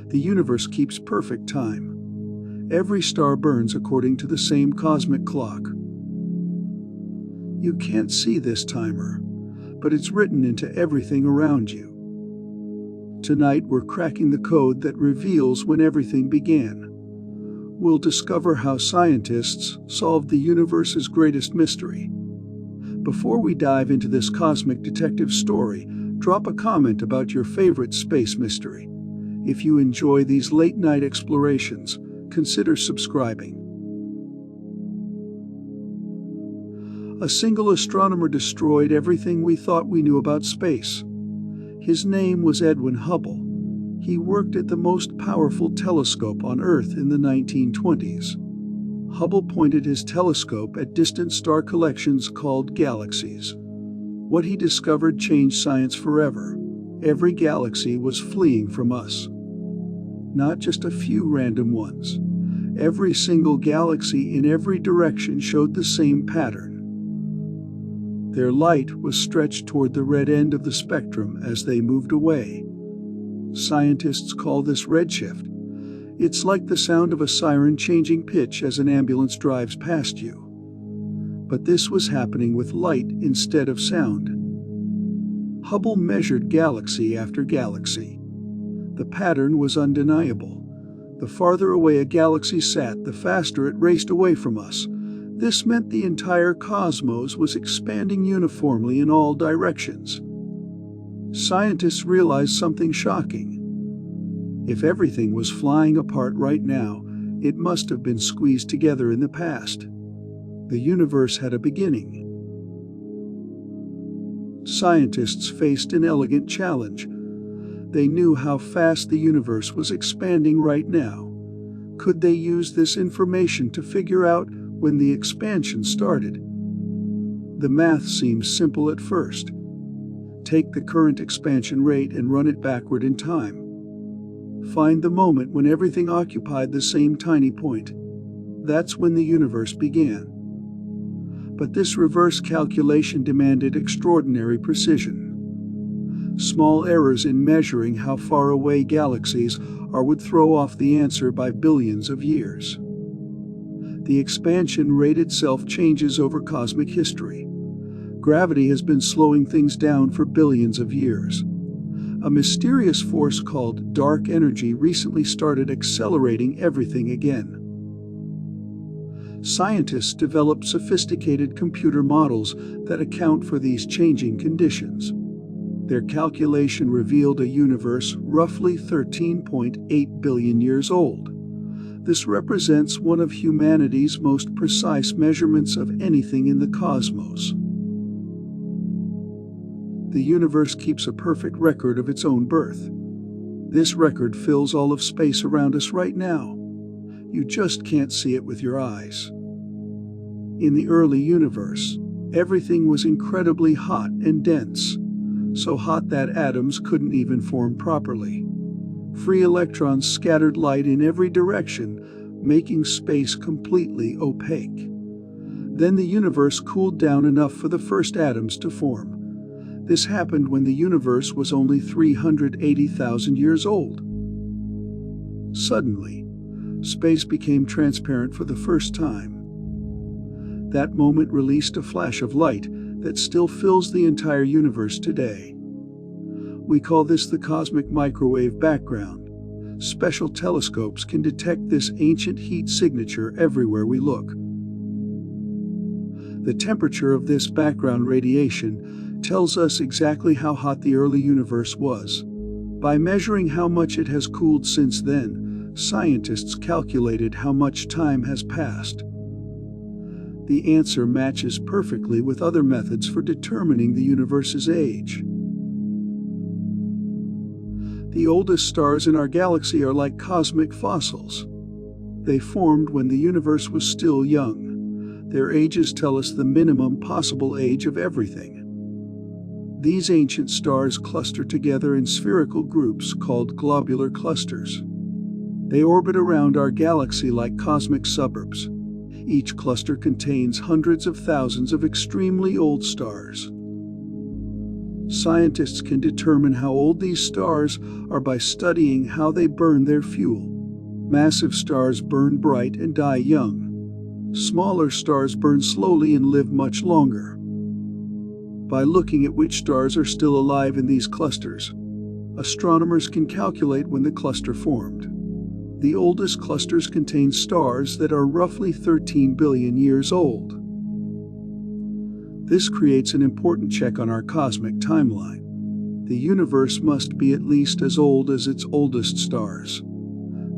The universe keeps perfect time. Every star burns according to the same cosmic clock. You can't see this timer, but it's written into everything around you. Tonight we're cracking the code that reveals when everything began. We'll discover how scientists solved the universe's greatest mystery. Before we dive into this cosmic detective story, drop a comment about your favorite space mystery. If you enjoy these late-night explorations, consider subscribing. A single astronomer destroyed everything we thought we knew about space. His name was Edwin Hubble. He worked at the most powerful telescope on Earth in the 1920s. Hubble pointed his telescope at distant star collections called galaxies. What he discovered changed science forever. Every galaxy was fleeing from us. Not just a few random ones. Every single galaxy in every direction showed the same pattern. Their light was stretched toward the red end of the spectrum as they moved away. Scientists call this redshift. It's like the sound of a siren changing pitch as an ambulance drives past you. But this was happening with light instead of sound. Hubble measured galaxy after galaxy. The pattern was undeniable. The farther away a galaxy sat, the faster it raced away from us. This meant the entire cosmos was expanding uniformly in all directions. Scientists realized something shocking. If everything was flying apart right now, it must have been squeezed together in the past. The universe had a beginning. Scientists faced an elegant challenge. They knew how fast the universe was expanding right now. Could they use this information to figure out when the expansion started? The math seems simple at first. Take the current expansion rate and run it backward in time. Find the moment when everything occupied the same tiny point. That's when the universe began. But this reverse calculation demanded extraordinary precision. Small errors in measuring how far away galaxies are would throw off the answer by billions of years. The expansion rate itself changes over cosmic history. Gravity has been slowing things down for billions of years. A mysterious force called dark energy recently started accelerating everything again. Scientists developed sophisticated computer models that account for these changing conditions. Their calculation revealed a universe roughly 13.8 billion years old. This represents one of humanity's most precise measurements of anything in the cosmos. The universe keeps a perfect record of its own birth. This record fills all of space around us right now. You just can't see it with your eyes. In the early universe, everything was incredibly hot and dense, so hot that atoms couldn't even form properly. Free electrons scattered light in every direction, making space completely opaque. Then the universe cooled down enough for the first atoms to form. This happened when the universe was only 380,000 years old. Suddenly, space became transparent for the first time. That moment released a flash of light that still fills the entire universe today. We call this the cosmic microwave background. Special telescopes can detect this ancient heat signature everywhere we look. The temperature of this background radiation tells us exactly how hot the early universe was. By measuring how much it has cooled since then, scientists calculated how much time has passed. The answer matches perfectly with other methods for determining the universe's age. The oldest stars in our galaxy are like cosmic fossils. They formed when the universe was still young. Their ages tell us the minimum possible age of everything. These ancient stars cluster together in spherical groups called globular clusters. They orbit around our galaxy like cosmic suburbs. Each cluster contains hundreds of thousands of extremely old stars. Scientists can determine how old these stars are by studying how they burn their fuel. Massive stars burn bright and die young. Smaller stars burn slowly and live much longer. By looking at which stars are still alive in these clusters, astronomers can calculate when the cluster formed. The oldest clusters contain stars that are roughly 13 billion years old. This creates an important check on our cosmic timeline. The universe must be at least as old as its oldest stars.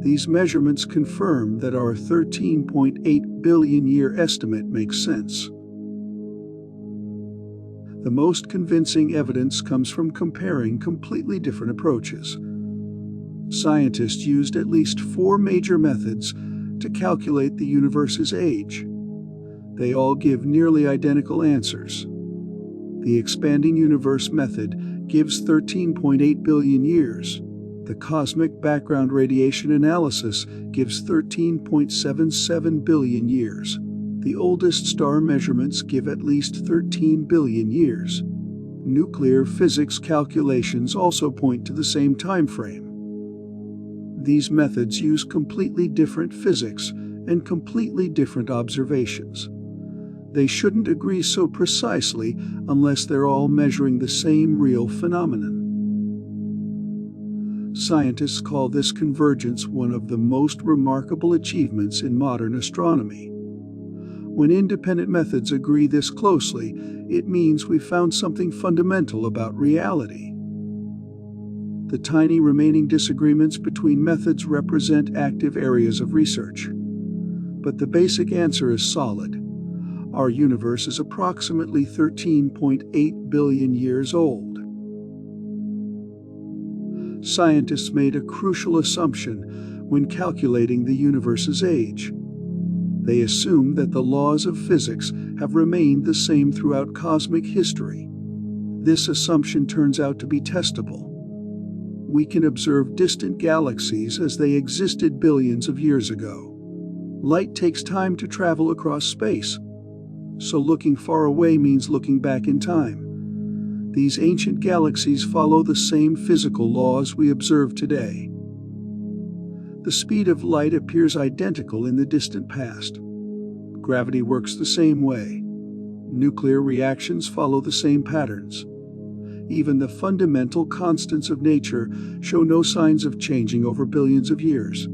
These measurements confirm that our 13.8 billion year estimate makes sense. The most convincing evidence comes from comparing completely different approaches. Scientists used at least 4 major methods to calculate the universe's age. They all give nearly identical answers. The expanding universe method gives 13.8 billion years. The cosmic background radiation analysis gives 13.77 billion years. The oldest star measurements give at least 13 billion years. Nuclear physics calculations also point to the same time frame. These methods use completely different physics and completely different observations. They shouldn't agree so precisely unless they're all measuring the same real phenomenon. Scientists call this convergence one of the most remarkable achievements in modern astronomy. When independent methods agree this closely, it means we've found something fundamental about reality. The tiny remaining disagreements between methods represent active areas of research. But the basic answer is solid. Our universe is approximately 13.8 billion years old. Scientists made a crucial assumption when calculating the universe's age. They assumed that the laws of physics have remained the same throughout cosmic history. This assumption turns out to be testable. We can observe distant galaxies as they existed billions of years ago. Light takes time to travel across space, so looking far away means looking back in time. These ancient galaxies follow the same physical laws we observe today. The speed of light appears identical in the distant past. Gravity works the same way. Nuclear reactions follow the same patterns. Even the fundamental constants of nature show no signs of changing over billions of years.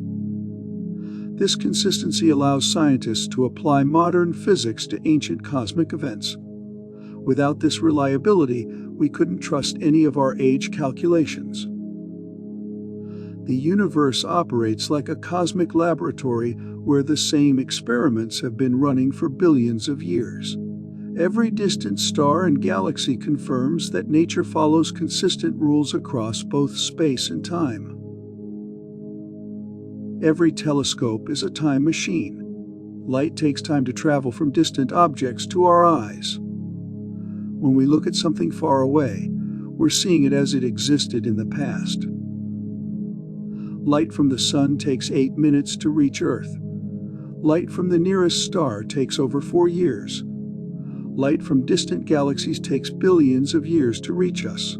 This consistency allows scientists to apply modern physics to ancient cosmic events. Without this reliability, we couldn't trust any of our age calculations. The universe operates like a cosmic laboratory where the same experiments have been running for billions of years. Every distant star and galaxy confirms that nature follows consistent rules across both space and time. Every telescope is a time machine. Light takes time to travel from distant objects to our eyes. When we look at something far away, we're seeing it as it existed in the past. Light from the sun takes 8 minutes to reach Earth. Light from the nearest star takes over 4 years. Light from distant galaxies takes billions of years to reach us.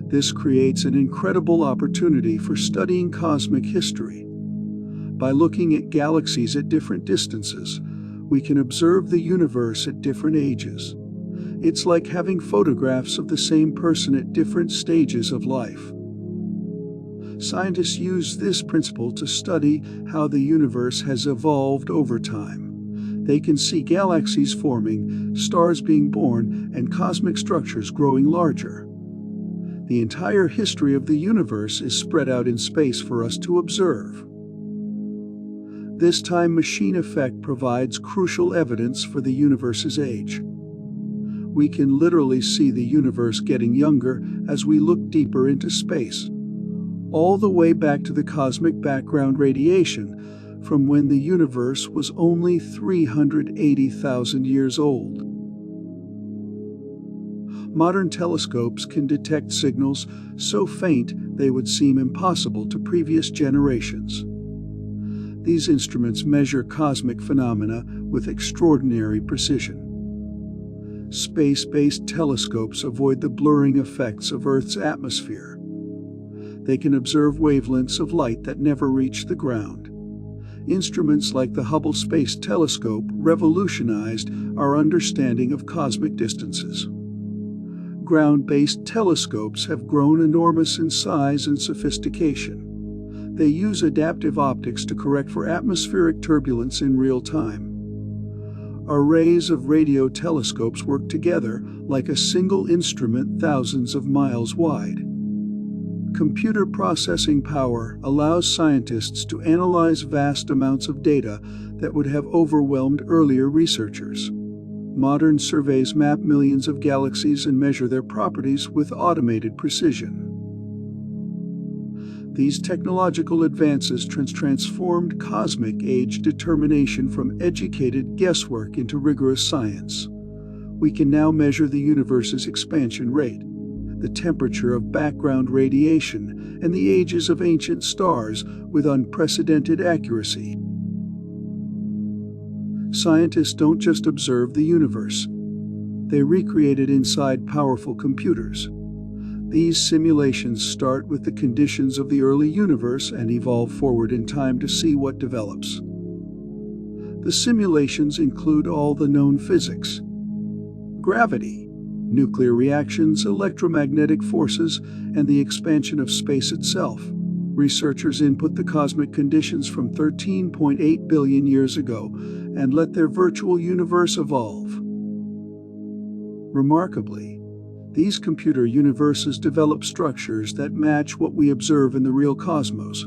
This creates an incredible opportunity for studying cosmic history. By looking at galaxies at different distances, we can observe the universe at different ages. It's like having photographs of the same person at different stages of life. Scientists use this principle to study how the universe has evolved over time. They can see galaxies forming, stars being born, and cosmic structures growing larger. The entire history of the universe is spread out in space for us to observe. This time machine effect provides crucial evidence for the universe's age. We can literally see the universe getting younger as we look deeper into space, all the way back to the cosmic background radiation from when the universe was only 380,000 years old. Modern telescopes can detect signals so faint they would seem impossible to previous generations. These instruments measure cosmic phenomena with extraordinary precision. Space-based telescopes avoid the blurring effects of Earth's atmosphere. They can observe wavelengths of light that never reach the ground. Instruments like the Hubble Space Telescope revolutionized our understanding of cosmic distances. Ground-based telescopes have grown enormous in size and sophistication. They use adaptive optics to correct for atmospheric turbulence in real time. Arrays of radio telescopes work together like a single instrument thousands of miles wide. Computer processing power allows scientists to analyze vast amounts of data that would have overwhelmed earlier researchers. Modern surveys map millions of galaxies and measure their properties with automated precision. These technological advances transformed cosmic age determination from educated guesswork into rigorous science. We can now measure the universe's expansion rate, the temperature of background radiation, and the ages of ancient stars with unprecedented accuracy. Scientists don't just observe the universe. They recreate it inside powerful computers. These simulations start with the conditions of the early universe and evolve forward in time to see what develops. The simulations include all the known physics: gravity, nuclear reactions, electromagnetic forces, and the expansion of space itself. Researchers input the cosmic conditions from 13.8 billion years ago and let their virtual universe evolve. Remarkably, these computer universes develop structures that match what we observe in the real cosmos.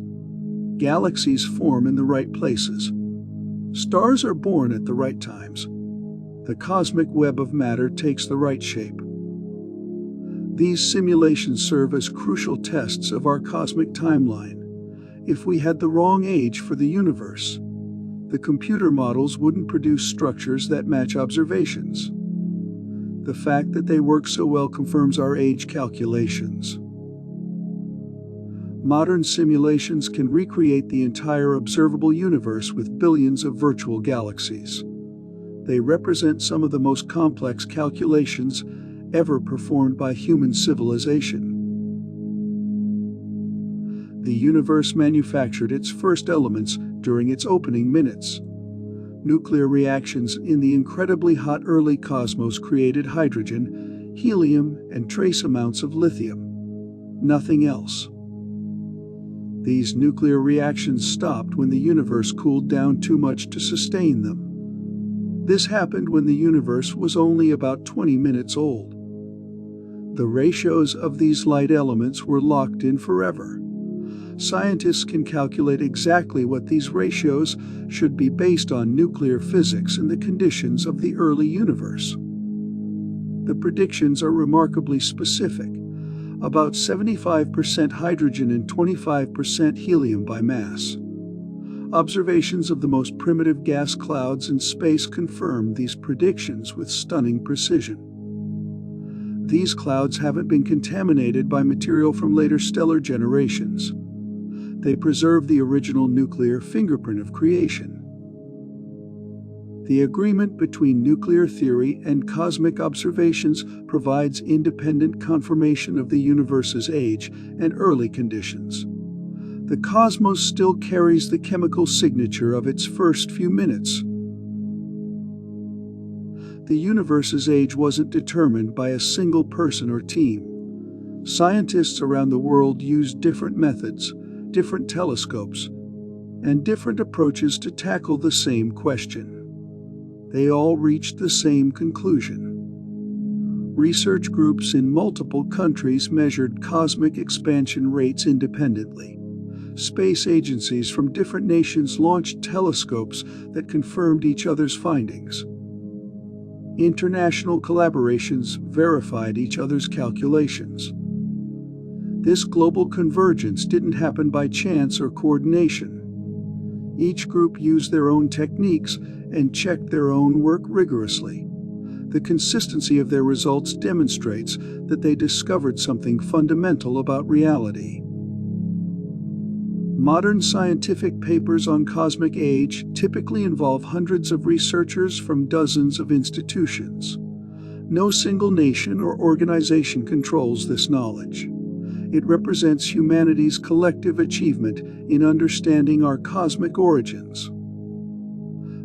Galaxies form in the right places. Stars are born at the right times. The cosmic web of matter takes the right shape. These simulations serve as crucial tests of our cosmic timeline. If we had the wrong age for the universe, the computer models wouldn't produce structures that match observations. The fact that they work so well confirms our age calculations. Modern simulations can recreate the entire observable universe with billions of virtual galaxies. They represent some of the most complex calculations ever performed by human civilization. The universe manufactured its first elements during its opening minutes. Nuclear reactions in the incredibly hot early cosmos created hydrogen, helium, and trace amounts of lithium. Nothing else. These nuclear reactions stopped when the universe cooled down too much to sustain them. This happened when the universe was only about 20 minutes old. The ratios of these light elements were locked in forever. Scientists can calculate exactly what these ratios should be based on nuclear physics and the conditions of the early universe. The predictions are remarkably specific, about 75% hydrogen and 25% helium by mass. Observations of the most primitive gas clouds in space confirm these predictions with stunning precision. These clouds haven't been contaminated by material from later stellar generations. They preserve the original nuclear fingerprint of creation. The agreement between nuclear theory and cosmic observations provides independent confirmation of the universe's age and early conditions. The cosmos still carries the chemical signature of its first few minutes. The universe's age wasn't determined by a single person or team. Scientists around the world used different methods, different telescopes, and different approaches to tackle the same question. They all reached the same conclusion. Research groups in multiple countries measured cosmic expansion rates independently. Space agencies from different nations launched telescopes that confirmed each other's findings. International collaborations verified each other's calculations. This global convergence didn't happen by chance or coordination. Each group used their own techniques and checked their own work rigorously. The consistency of their results demonstrates that they discovered something fundamental about reality. Modern scientific papers on cosmic age typically involve hundreds of researchers from dozens of institutions. No single nation or organization controls this knowledge. It represents humanity's collective achievement in understanding our cosmic origins.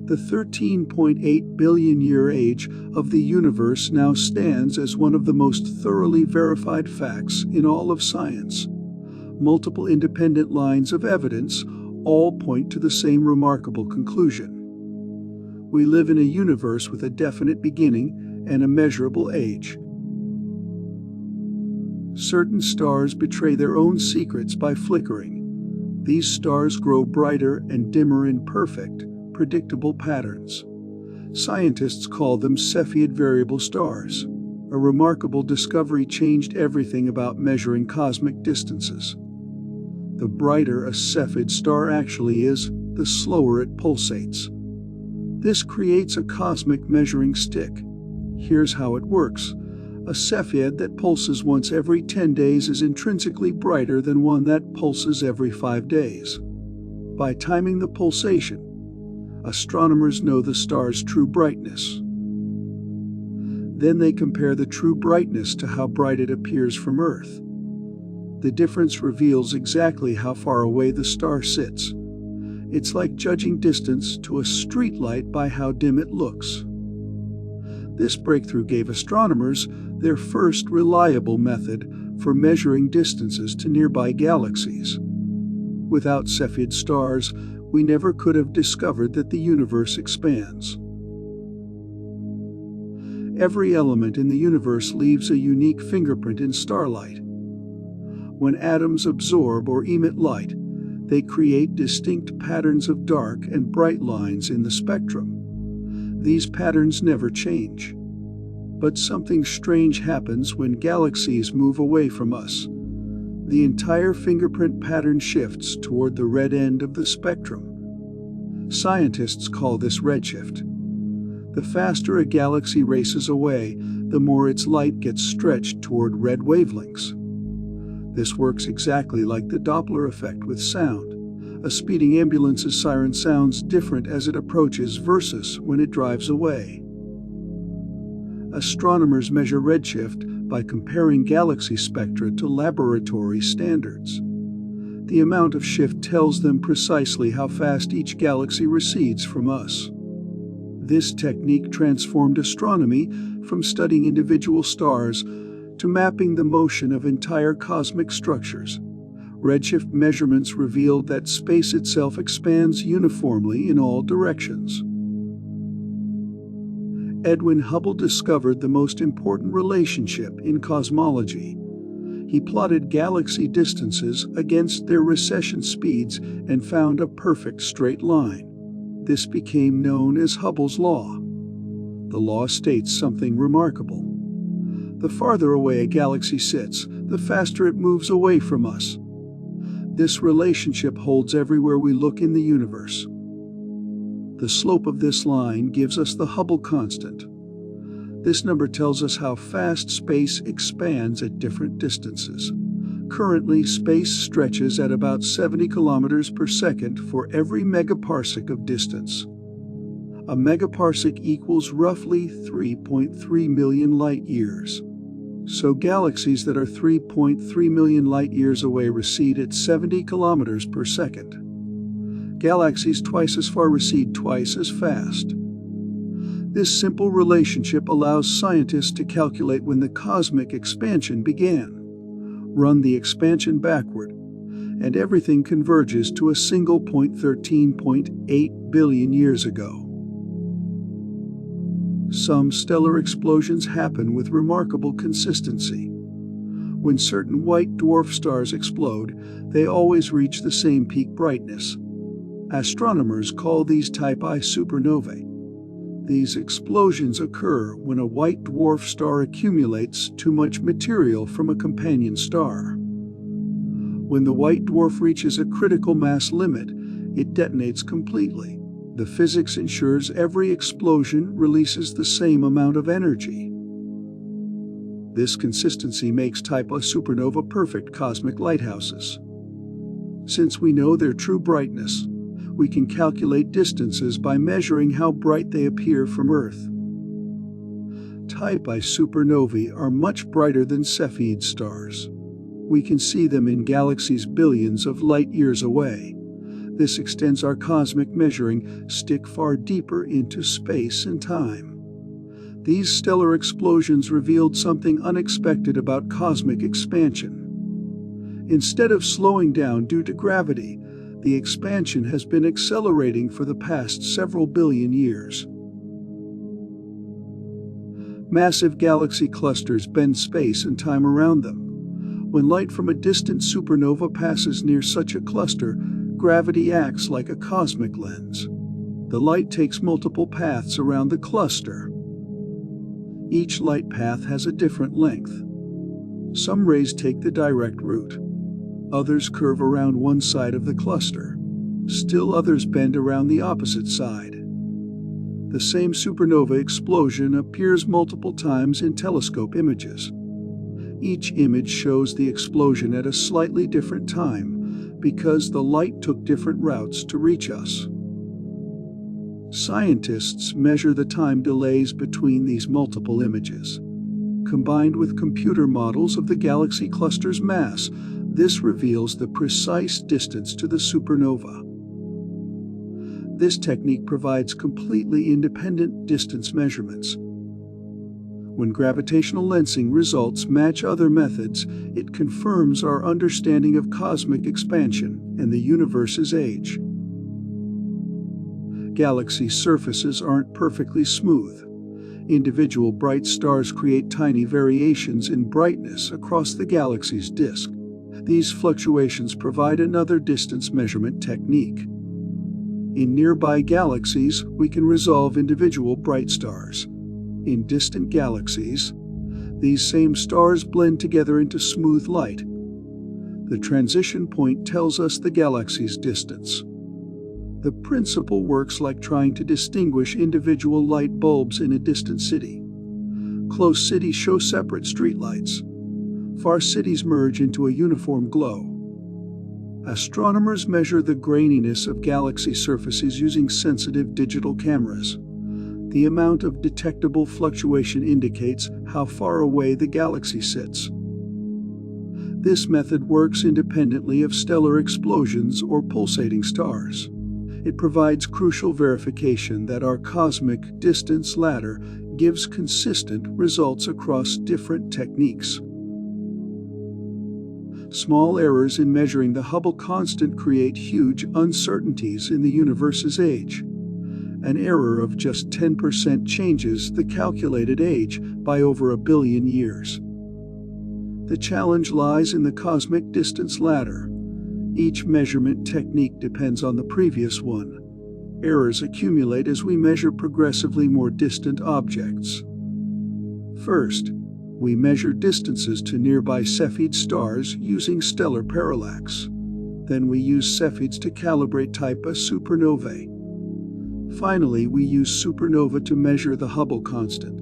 The 13.8 billion year age of the universe now stands as one of the most thoroughly verified facts in all of science. Multiple independent lines of evidence all point to the same remarkable conclusion. We live in a universe with a definite beginning and a measurable age. Certain stars betray their own secrets by flickering. These stars grow brighter and dimmer in perfect, predictable patterns. Scientists call them Cepheid variable stars. A remarkable discovery changed everything about measuring cosmic distances. The brighter a Cepheid star actually is, the slower it pulsates. This creates a cosmic measuring stick. Here's how it works. A Cepheid that pulses once every 10 days is intrinsically brighter than one that pulses every 5 days. By timing the pulsation, astronomers know the star's true brightness. Then they compare the true brightness to how bright it appears from Earth. The difference reveals exactly how far away the star sits. It's like judging distance to a streetlight by how dim it looks. This breakthrough gave astronomers their first reliable method for measuring distances to nearby galaxies. Without Cepheid stars, we never could have discovered that the universe expands. Every element in the universe leaves a unique fingerprint in starlight. When atoms absorb or emit light, they create distinct patterns of dark and bright lines in the spectrum. These patterns never change. But something strange happens when galaxies move away from us. The entire fingerprint pattern shifts toward the red end of the spectrum. Scientists call this redshift. The faster a galaxy races away, the more its light gets stretched toward red wavelengths. This works exactly like the Doppler effect with sound. A speeding ambulance's siren sounds different as it approaches versus when it drives away. Astronomers measure redshift by comparing galaxy spectra to laboratory standards. The amount of shift tells them precisely how fast each galaxy recedes from us. This technique transformed astronomy from studying individual stars to mapping the motion of entire cosmic structures. Redshift measurements revealed that space itself expands uniformly in all directions. Edwin Hubble discovered the most important relationship in cosmology. He plotted galaxy distances against their recession speeds and found a perfect straight line. This became known as Hubble's law. The law states something remarkable. The farther away a galaxy sits, the faster it moves away from us. This relationship holds everywhere we look in the universe. The slope of this line gives us the Hubble constant. This number tells us how fast space expands at different distances. Currently, space stretches at about 70 kilometers per second for every megaparsec of distance. A megaparsec equals roughly 3.3 million light years. So galaxies that are 3.3 million light years away recede at 70 kilometers per second. Galaxies twice as far recede twice as fast. This simple relationship allows scientists to calculate when the cosmic expansion began. Run the expansion backward, and everything converges to a single point 13.8 billion years ago. Some stellar explosions happen with remarkable consistency. When certain white dwarf stars explode, they always reach the same peak brightness. Astronomers call these type I supernovae. These explosions occur when a white dwarf star accumulates too much material from a companion star. When the white dwarf reaches a critical mass limit, it detonates completely. The physics ensures every explosion releases the same amount of energy. This consistency makes type A supernova perfect cosmic lighthouses. Since we know their true brightness, we can calculate distances by measuring how bright they appear from Earth. type I supernovae are much brighter than Cepheid stars. We can see them in galaxies billions of light-years away. This extends our cosmic measuring stick far deeper into space and time. These stellar explosions revealed something unexpected about cosmic expansion. Instead of slowing down due to gravity, the expansion has been accelerating for the past several billion years. Massive galaxy clusters bend space and time around them. When light from a distant supernova passes near such a cluster, gravity acts like a cosmic lens. The light takes multiple paths around the cluster. Each light path has a different length. Some rays take the direct route. Others curve around one side of the cluster. Still others bend around the opposite side. The same supernova explosion appears multiple times in telescope images. Each image shows the explosion at a slightly different time because the light took different routes to reach us. Scientists measure the time delays between these multiple images. Combined with computer models of the galaxy cluster's mass, this reveals the precise distance to the supernova. This technique provides completely independent distance measurements. When gravitational lensing results match other methods, it confirms our understanding of cosmic expansion and the universe's age. Galaxy surfaces aren't perfectly smooth. Individual bright stars create tiny variations in brightness across the galaxy's disk. These fluctuations provide another distance measurement technique. In nearby galaxies, we can resolve individual bright stars. In distant galaxies, these same stars blend together into smooth light. The transition point tells us the galaxy's distance. The principle works like trying to distinguish individual light bulbs in a distant city. Close cities show separate streetlights. Far cities merge into a uniform glow. Astronomers measure the graininess of galaxy surfaces using sensitive digital cameras. The amount of detectable fluctuation indicates how far away the galaxy sits. This method works independently of stellar explosions or pulsating stars. It provides crucial verification that our cosmic distance ladder gives consistent results across different techniques. Small errors in measuring the Hubble constant create huge uncertainties in the universe's age. An error of just 10% changes the calculated age by over 1 billion years. The challenge lies in the cosmic distance ladder. Each measurement technique depends on the previous one. Errors accumulate as we measure progressively more distant objects. First, we measure distances to nearby Cepheid stars using stellar parallax. Then we use Cepheids to calibrate type A supernovae. Finally, we use supernova to measure the Hubble constant.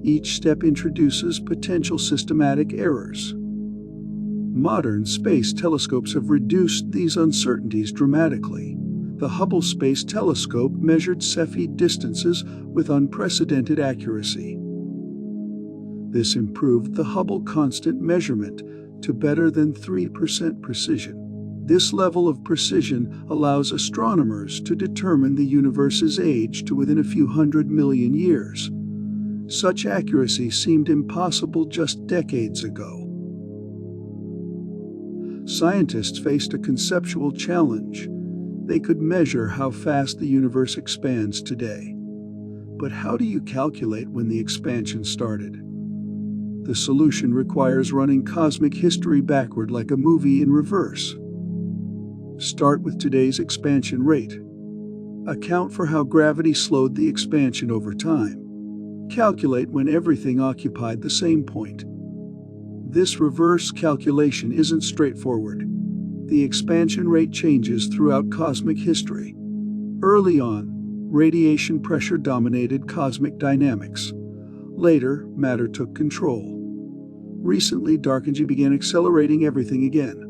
Each step introduces potential systematic errors. Modern space telescopes have reduced these uncertainties dramatically. The Hubble Space Telescope measured Cepheid distances with unprecedented accuracy. This improved the Hubble constant measurement to better than 3% precision. This level of precision allows astronomers to determine the universe's age to within a few 100 million years. Such accuracy seemed impossible just decades ago. Scientists faced a conceptual challenge. They could measure how fast the universe expands today. But how do you calculate when the expansion started? The solution requires running cosmic history backward like a movie in reverse. Start with today's expansion rate. Account for how gravity slowed the expansion over time. Calculate when everything occupied the same point. This reverse calculation isn't straightforward. The expansion rate changes throughout cosmic history. Early on, radiation pressure dominated cosmic dynamics. Later, matter took control. Recently, dark energy began accelerating everything again.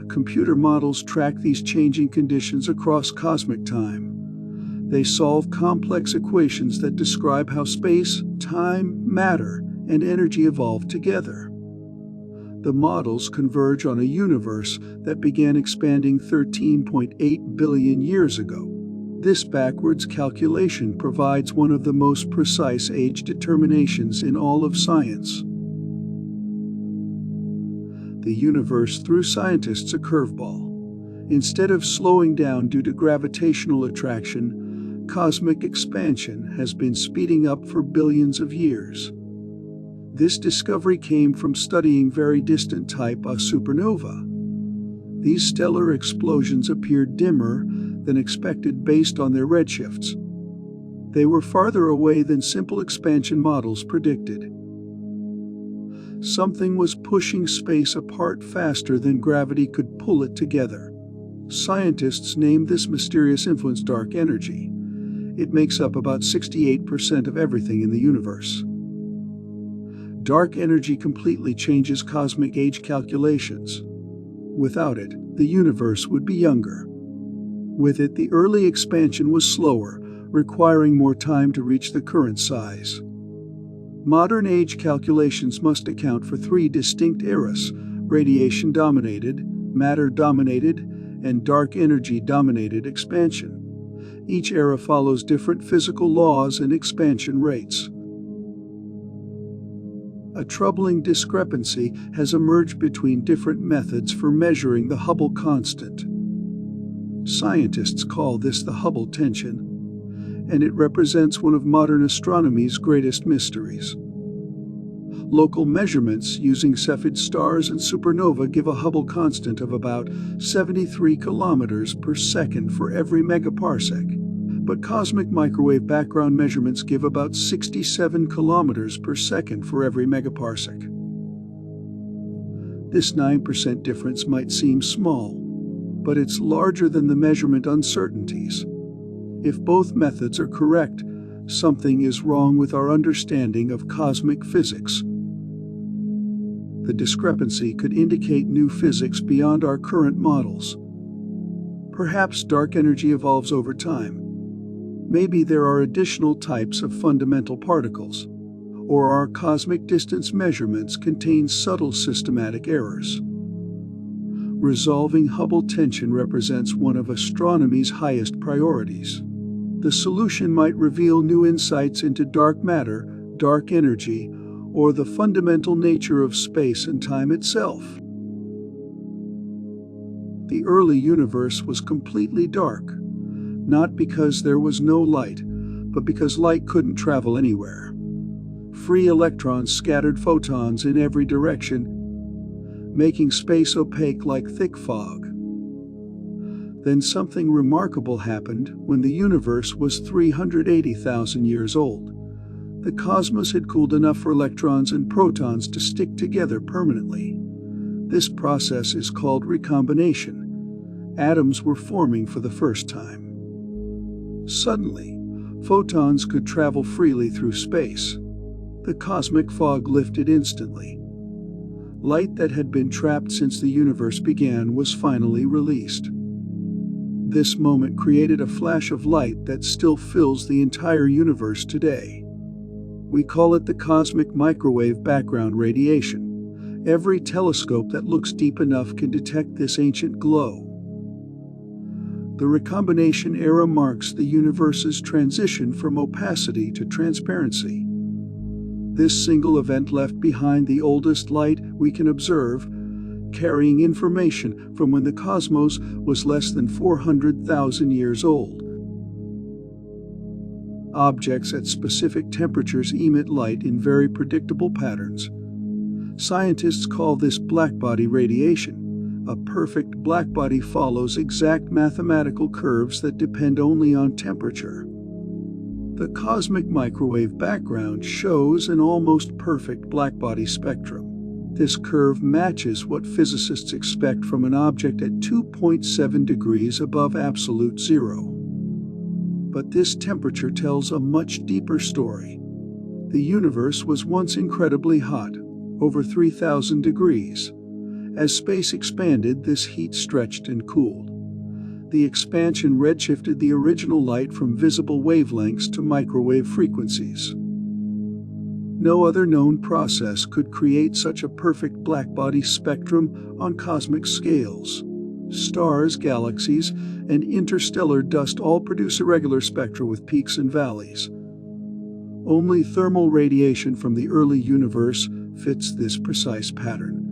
Computer models track these changing conditions across cosmic time. They solve complex equations that describe how space, time, matter, and energy evolved together. The models converge on a universe that began expanding 13.8 billion years ago. This backwards calculation provides one of the most precise age determinations in all of science. The universe threw scientists a curveball. Instead of slowing down due to gravitational attraction, cosmic expansion has been speeding up for billions of years. This discovery came from studying very distant type A supernova. These stellar explosions appeared dimmer than expected based on their redshifts. They were farther away than simple expansion models predicted. Something was pushing space apart faster than gravity could pull it together. Scientists named this mysterious influence dark energy. It makes up about 68% of everything in the universe. Dark energy completely changes cosmic age calculations. Without it, the universe would be younger. With it, the early expansion was slower, requiring more time to reach the current size. Modern age calculations must account for three distinct eras: radiation-dominated, matter-dominated, and dark energy-dominated expansion. Each era follows different physical laws and expansion rates. A troubling discrepancy has emerged between different methods for measuring the Hubble constant. Scientists call this the Hubble tension, and it represents one of modern astronomy's greatest mysteries. Local measurements using Cepheid stars and supernova give a Hubble constant of about 73 kilometers per second for every megaparsec, but cosmic microwave background measurements give about 67 kilometers per second for every megaparsec. This 9% difference might seem small, but it's larger than the measurement uncertainties. If both methods are correct, something is wrong with our understanding of cosmic physics. The discrepancy could indicate new physics beyond our current models. Perhaps dark energy evolves over time. Maybe there are additional types of fundamental particles, or our cosmic distance measurements contain subtle systematic errors. Resolving Hubble tension represents one of astronomy's highest priorities. The solution might reveal new insights into dark matter, dark energy, or the fundamental nature of space and time itself. The early universe was completely dark. Not because there was no light, but because light couldn't travel anywhere. Free electrons scattered photons in every direction, making space opaque like thick fog. Then something remarkable happened when the universe was 380,000 years old. The cosmos had cooled enough for electrons and protons to stick together permanently. This process is called recombination. Atoms were forming for the first time. Suddenly, photons could travel freely through space. The cosmic fog lifted instantly. Light that had been trapped since the universe began was finally released. This moment created a flash of light that still fills the entire universe today. We call it the cosmic microwave background radiation. Every telescope that looks deep enough can detect this ancient glow. The recombination era marks the universe's transition from opacity to transparency. This single event left behind the oldest light we can observe, carrying information from when the cosmos was less than 400,000 years old. Objects at specific temperatures emit light in very predictable patterns. Scientists call this blackbody radiation. A perfect blackbody follows exact mathematical curves that depend only on temperature. The cosmic microwave background shows an almost perfect blackbody spectrum. This curve matches what physicists expect from an object at 2.7 degrees above absolute zero. But this temperature tells a much deeper story. The universe was once incredibly hot, over 3,000 degrees. As space expanded, this heat stretched and cooled. The expansion redshifted the original light from visible wavelengths to microwave frequencies. No other known process could create such a perfect blackbody spectrum on cosmic scales. Stars, galaxies, and interstellar dust all produce irregular spectra with peaks and valleys. Only thermal radiation from the early universe fits this precise pattern.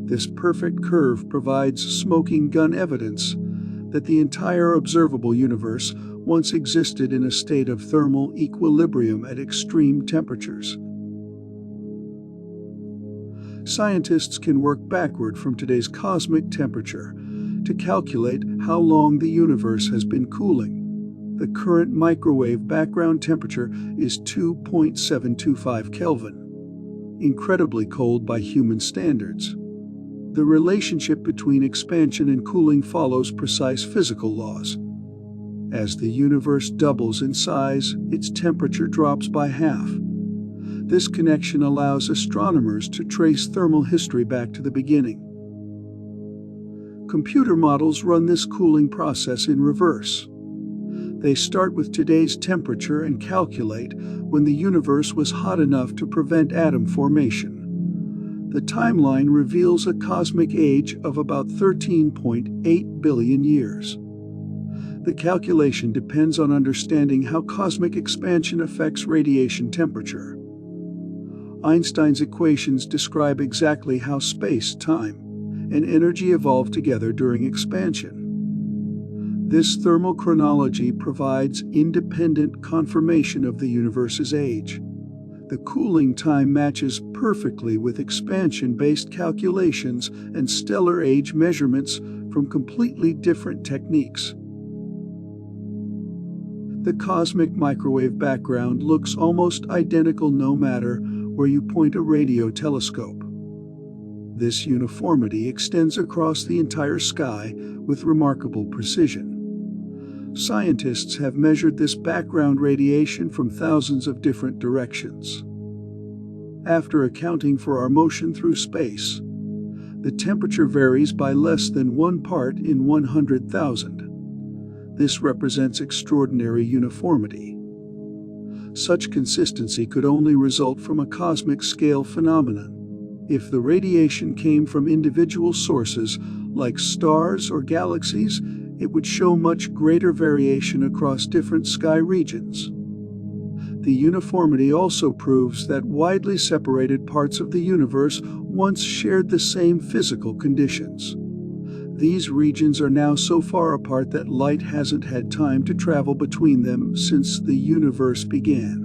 This perfect curve provides smoking gun evidence that the entire observable universe once existed in a state of thermal equilibrium at extreme temperatures. Scientists can work backward from today's cosmic temperature to calculate how long the universe has been cooling. The current microwave background temperature is 2.725 Kelvin, incredibly cold by human standards. The relationship between expansion and cooling follows precise physical laws. As the universe doubles in size, its temperature drops by half. This connection allows astronomers to trace thermal history back to the beginning. Computer models run this cooling process in reverse. They start with today's temperature and calculate when the universe was hot enough to prevent atom formation. The timeline reveals a cosmic age of about 13.8 billion years. The calculation depends on understanding how cosmic expansion affects radiation temperature. Einstein's equations describe exactly how space, time, and energy evolve together during expansion. This thermal chronology provides independent confirmation of the universe's age. The cooling time matches perfectly with expansion-based calculations and stellar age measurements from completely different techniques. The cosmic microwave background looks almost identical no matter where you point a radio telescope. This uniformity extends across the entire sky with remarkable precision. Scientists have measured this background radiation from thousands of different directions. After accounting for our motion through space, the temperature varies by less than 1 part in 100,000. This represents extraordinary uniformity. Such consistency could only result from a cosmic scale phenomenon. If the radiation came from individual sources like stars or galaxies, it would show much greater variation across different sky regions. The uniformity also proves that widely separated parts of the universe once shared the same physical conditions. These regions are now so far apart that light hasn't had time to travel between them since the universe began.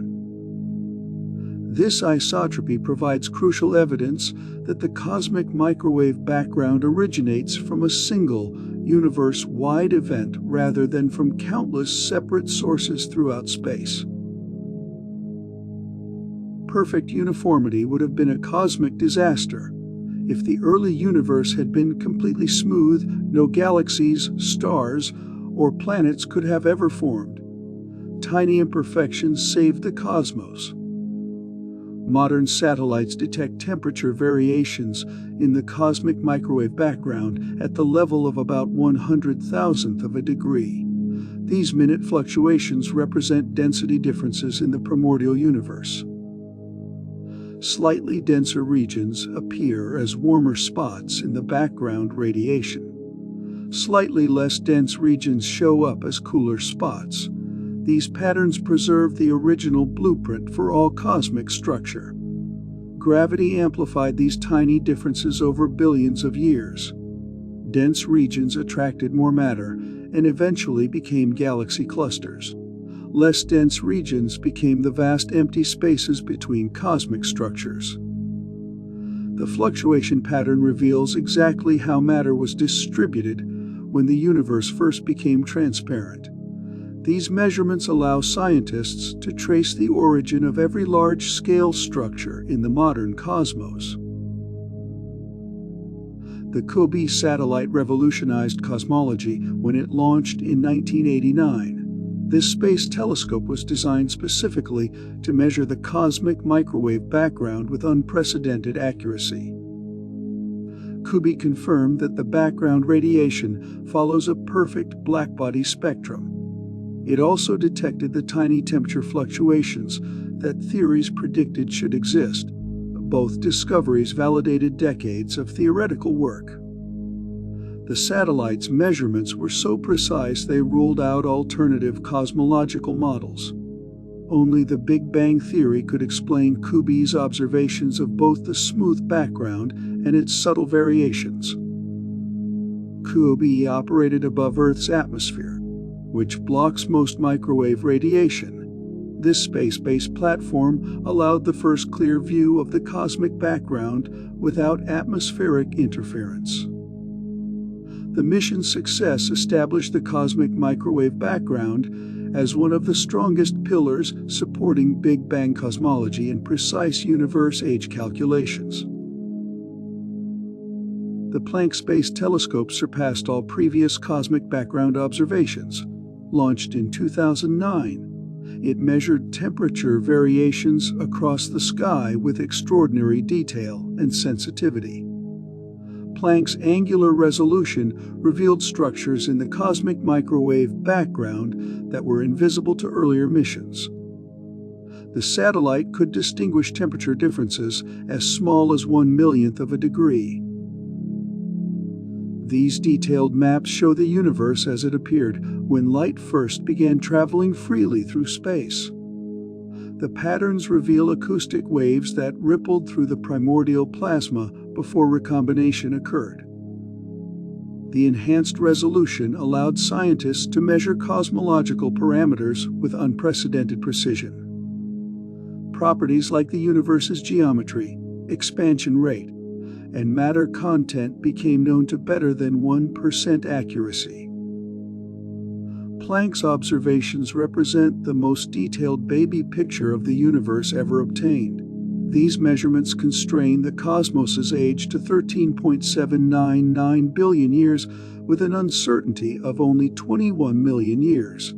This isotropy provides crucial evidence that the cosmic microwave background originates from a single, universe-wide event rather than from countless separate sources throughout space. Perfect uniformity would have been a cosmic disaster. If the early universe had been completely smooth, no galaxies, stars, or planets could have ever formed. Tiny imperfections saved the cosmos. Modern satellites detect temperature variations in the cosmic microwave background at the level of about 100,000th of a degree. These minute fluctuations represent density differences in the primordial universe. Slightly denser regions appear as warmer spots in the background radiation. Slightly less dense regions show up as cooler spots. These patterns preserve the original blueprint for all cosmic structure. Gravity amplified these tiny differences over billions of years. Dense regions attracted more matter and eventually became galaxy clusters. Less dense regions became the vast empty spaces between cosmic structures. The fluctuation pattern reveals exactly how matter was distributed when the universe first became transparent. These measurements allow scientists to trace the origin of every large-scale structure in the modern cosmos. The Hubble satellite revolutionized cosmology when it launched in 1989. This space telescope was designed specifically to measure the cosmic microwave background with unprecedented accuracy. Kubi confirmed that the background radiation follows a perfect blackbody spectrum. It also detected the tiny temperature fluctuations that theories predicted should exist. Both discoveries validated decades of theoretical work. The satellite's measurements were so precise they ruled out alternative cosmological models. Only the Big Bang theory could explain Kubi's observations of both the smooth background and its subtle variations. Kubi operated above Earth's atmosphere, which blocks most microwave radiation. This space-based platform allowed the first clear view of the cosmic background without atmospheric interference. The mission's success established the cosmic microwave background as one of the strongest pillars supporting Big Bang cosmology and precise universe age calculations. The Planck Space Telescope surpassed all previous cosmic background observations. Launched in 2009, it measured temperature variations across the sky with extraordinary detail and sensitivity. Planck's angular resolution revealed structures in the cosmic microwave background that were invisible to earlier missions. The satellite could distinguish temperature differences as small as 1/1,000,000th of a degree. These detailed maps show the universe as it appeared when light first began traveling freely through space. The patterns reveal acoustic waves that rippled through the primordial plasma before recombination occurred. The enhanced resolution allowed scientists to measure cosmological parameters with unprecedented precision. Properties like the universe's geometry, expansion rate, and matter content became known to better than 1% accuracy. Planck's observations represent the most detailed baby picture of the universe ever obtained. These measurements constrain the cosmos's age to 13.799 billion years with an uncertainty of only 21 million years.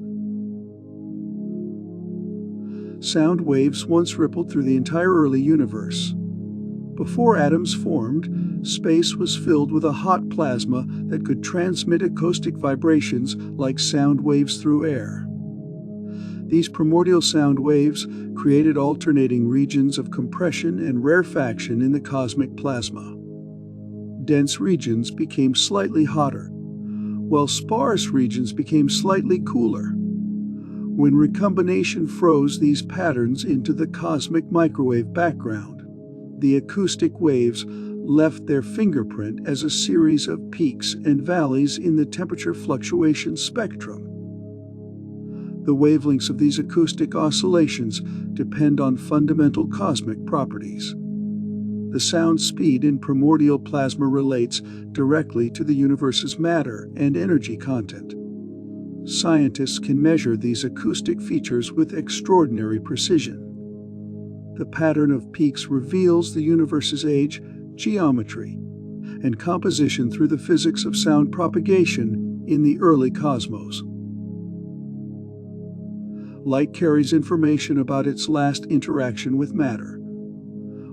Sound waves once rippled through the entire early universe. Before atoms formed, space was filled with a hot plasma that could transmit acoustic vibrations like sound waves through air. These primordial sound waves created alternating regions of compression and rarefaction in the cosmic plasma. Dense regions became slightly hotter, while sparse regions became slightly cooler. When recombination froze these patterns into the cosmic microwave background, the acoustic waves left their fingerprint as a series of peaks and valleys in the temperature fluctuation spectrum. The wavelengths of these acoustic oscillations depend on fundamental cosmic properties. The sound speed in primordial plasma relates directly to the universe's matter and energy content. Scientists can measure these acoustic features with extraordinary precision. The pattern of peaks reveals the universe's age, geometry, and composition through the physics of sound propagation in the early cosmos. Light carries information about its last interaction with matter.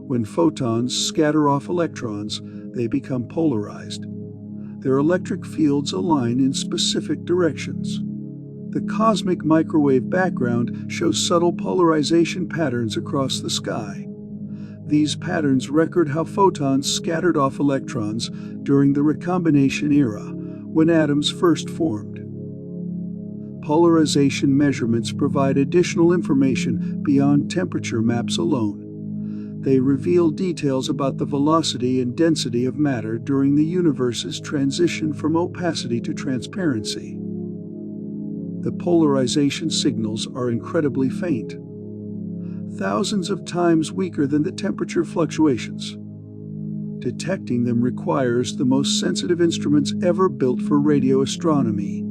When photons scatter off electrons, they become polarized. Their electric fields align in specific directions. The cosmic microwave background shows subtle polarization patterns across the sky. These patterns record how photons scattered off electrons during the recombination era, when atoms first formed. Polarization measurements provide additional information beyond temperature maps alone. They reveal details about the velocity and density of matter during the universe's transition from opacity to transparency. The polarization signals are incredibly faint, thousands of times weaker than the temperature fluctuations. Detecting them requires the most sensitive instruments ever built for radio astronomy.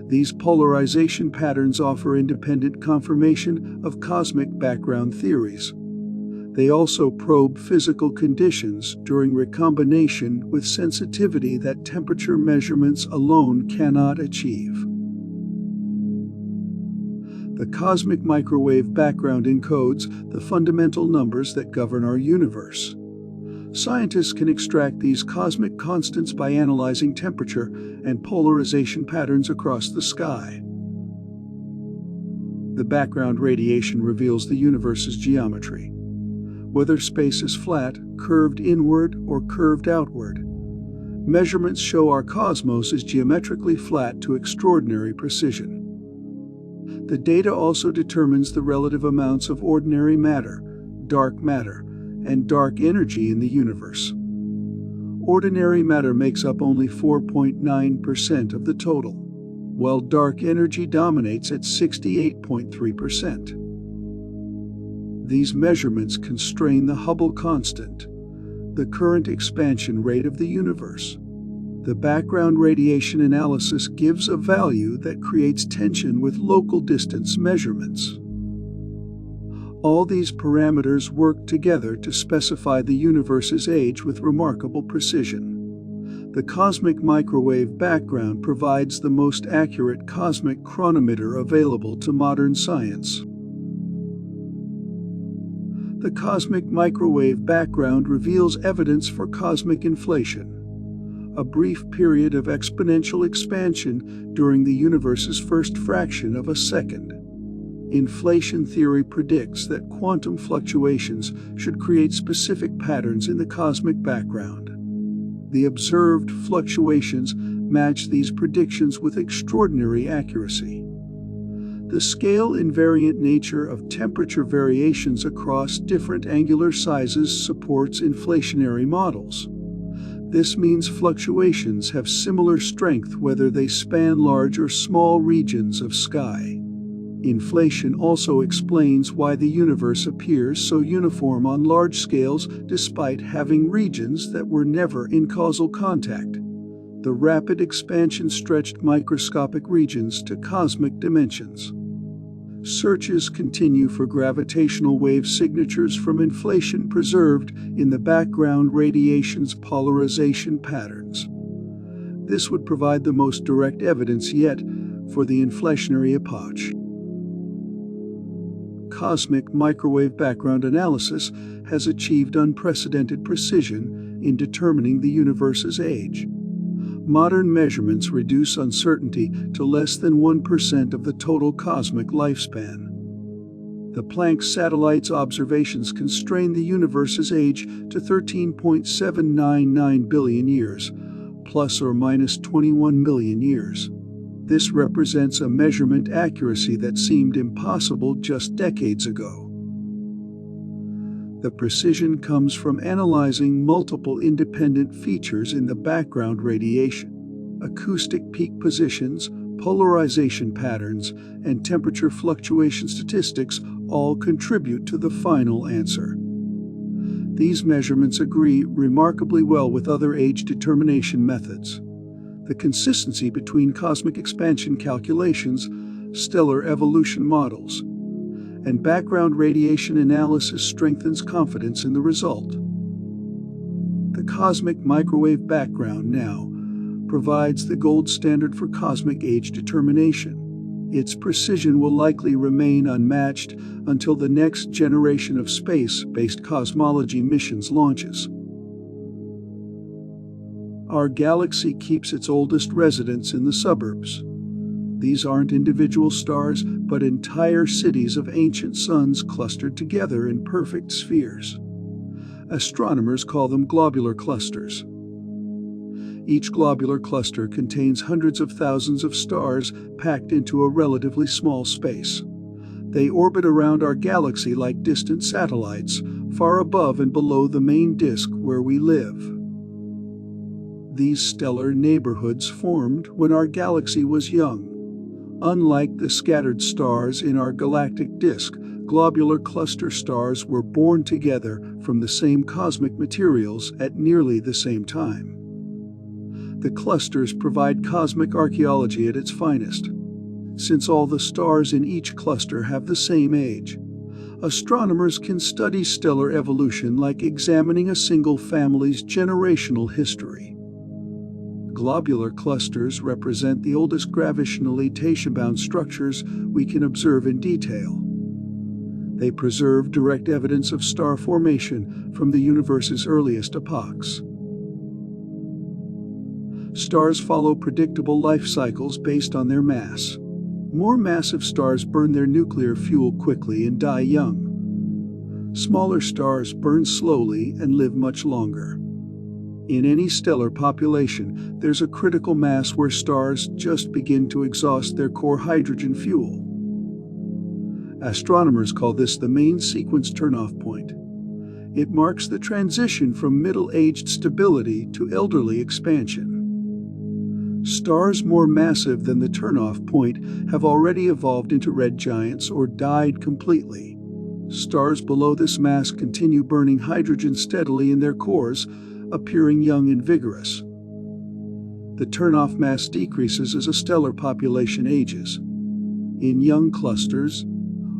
These polarization patterns offer independent confirmation of cosmic background theories. They also probe physical conditions during recombination with sensitivity that temperature measurements alone cannot achieve. The cosmic microwave background encodes the fundamental numbers that govern our universe. Scientists can extract these cosmic constants by analyzing temperature and polarization patterns across the sky. The background radiation reveals the universe's geometry. Whether space is flat, curved inward, or curved outward, measurements show our cosmos is geometrically flat to extraordinary precision. The data also determines the relative amounts of ordinary matter, and dark energy in the universe. Ordinary matter makes up only 4.9% of the total, while dark energy dominates at 68.3%. These measurements constrain the Hubble constant, the current expansion rate of the universe. The background radiation analysis gives a value that creates tension with local distance measurements. All these parameters work together to specify the universe's age with remarkable precision. The cosmic microwave background provides the most accurate cosmic chronometer available to modern science. The cosmic microwave background reveals evidence for cosmic inflation, a brief period of exponential expansion during the universe's first fraction of a second. Inflation theory predicts that quantum fluctuations should create specific patterns in the cosmic background. The observed fluctuations match these predictions with extraordinary accuracy. The scale-invariant nature of temperature variations across different angular sizes supports inflationary models. This means fluctuations have similar strength whether they span large or small regions of sky. Inflation also explains why the universe appears so uniform on large scales despite having regions that were never in causal contact. The rapid expansion stretched microscopic regions to cosmic dimensions. Searches continue for gravitational wave signatures from inflation preserved in the background radiation's polarization patterns. This would provide the most direct evidence yet for the inflationary epoch. Cosmic microwave background analysis has achieved unprecedented precision in determining the universe's age. Modern measurements reduce uncertainty to less than 1% of the total cosmic lifespan. The Planck satellite's observations constrain the universe's age to 13.799 billion years, plus or minus 21 million years. This represents a measurement accuracy that seemed impossible just decades ago. The precision comes from analyzing multiple independent features in the background radiation. Acoustic peak positions, polarization patterns, and temperature fluctuation statistics all contribute to the final answer. These measurements agree remarkably well with other age determination methods. The consistency between cosmic expansion calculations, stellar evolution models, and background radiation analysis strengthens confidence in the result. The cosmic microwave background now provides the gold standard for cosmic age determination. Its precision will likely remain unmatched until the next generation of space-based cosmology missions launches. Our galaxy keeps its oldest residents in the suburbs. These aren't individual stars, but entire cities of ancient suns clustered together in perfect spheres. Astronomers call them globular clusters. Each globular cluster contains hundreds of thousands of stars packed into a relatively small space. They orbit around our galaxy like distant satellites, far above and below the main disk where we live. These stellar neighborhoods formed when our galaxy was young. Unlike the scattered stars in our galactic disk, globular cluster stars were born together from the same cosmic materials at nearly the same time. The clusters provide cosmic archaeology at its finest. Since all the stars in each cluster have the same age, astronomers can study stellar evolution like examining a single family's generational history. Globular clusters represent the oldest gravitationally Tatian-bound structures we can observe in detail. They preserve direct evidence of star formation from the universe's earliest epochs. Stars follow predictable life cycles based on their mass. More massive stars burn their nuclear fuel quickly and die young. Smaller stars burn slowly and live much longer. In any stellar population, there's a critical mass where stars just begin to exhaust their core hydrogen fuel. Astronomers call this the main sequence turnoff point. It marks the transition from middle-aged stability to elderly expansion. Stars more massive than the turnoff point have already evolved into red giants or died completely. Stars below this mass continue burning hydrogen steadily in their cores, appearing young and vigorous. The turnoff mass decreases as a stellar population ages. In young clusters,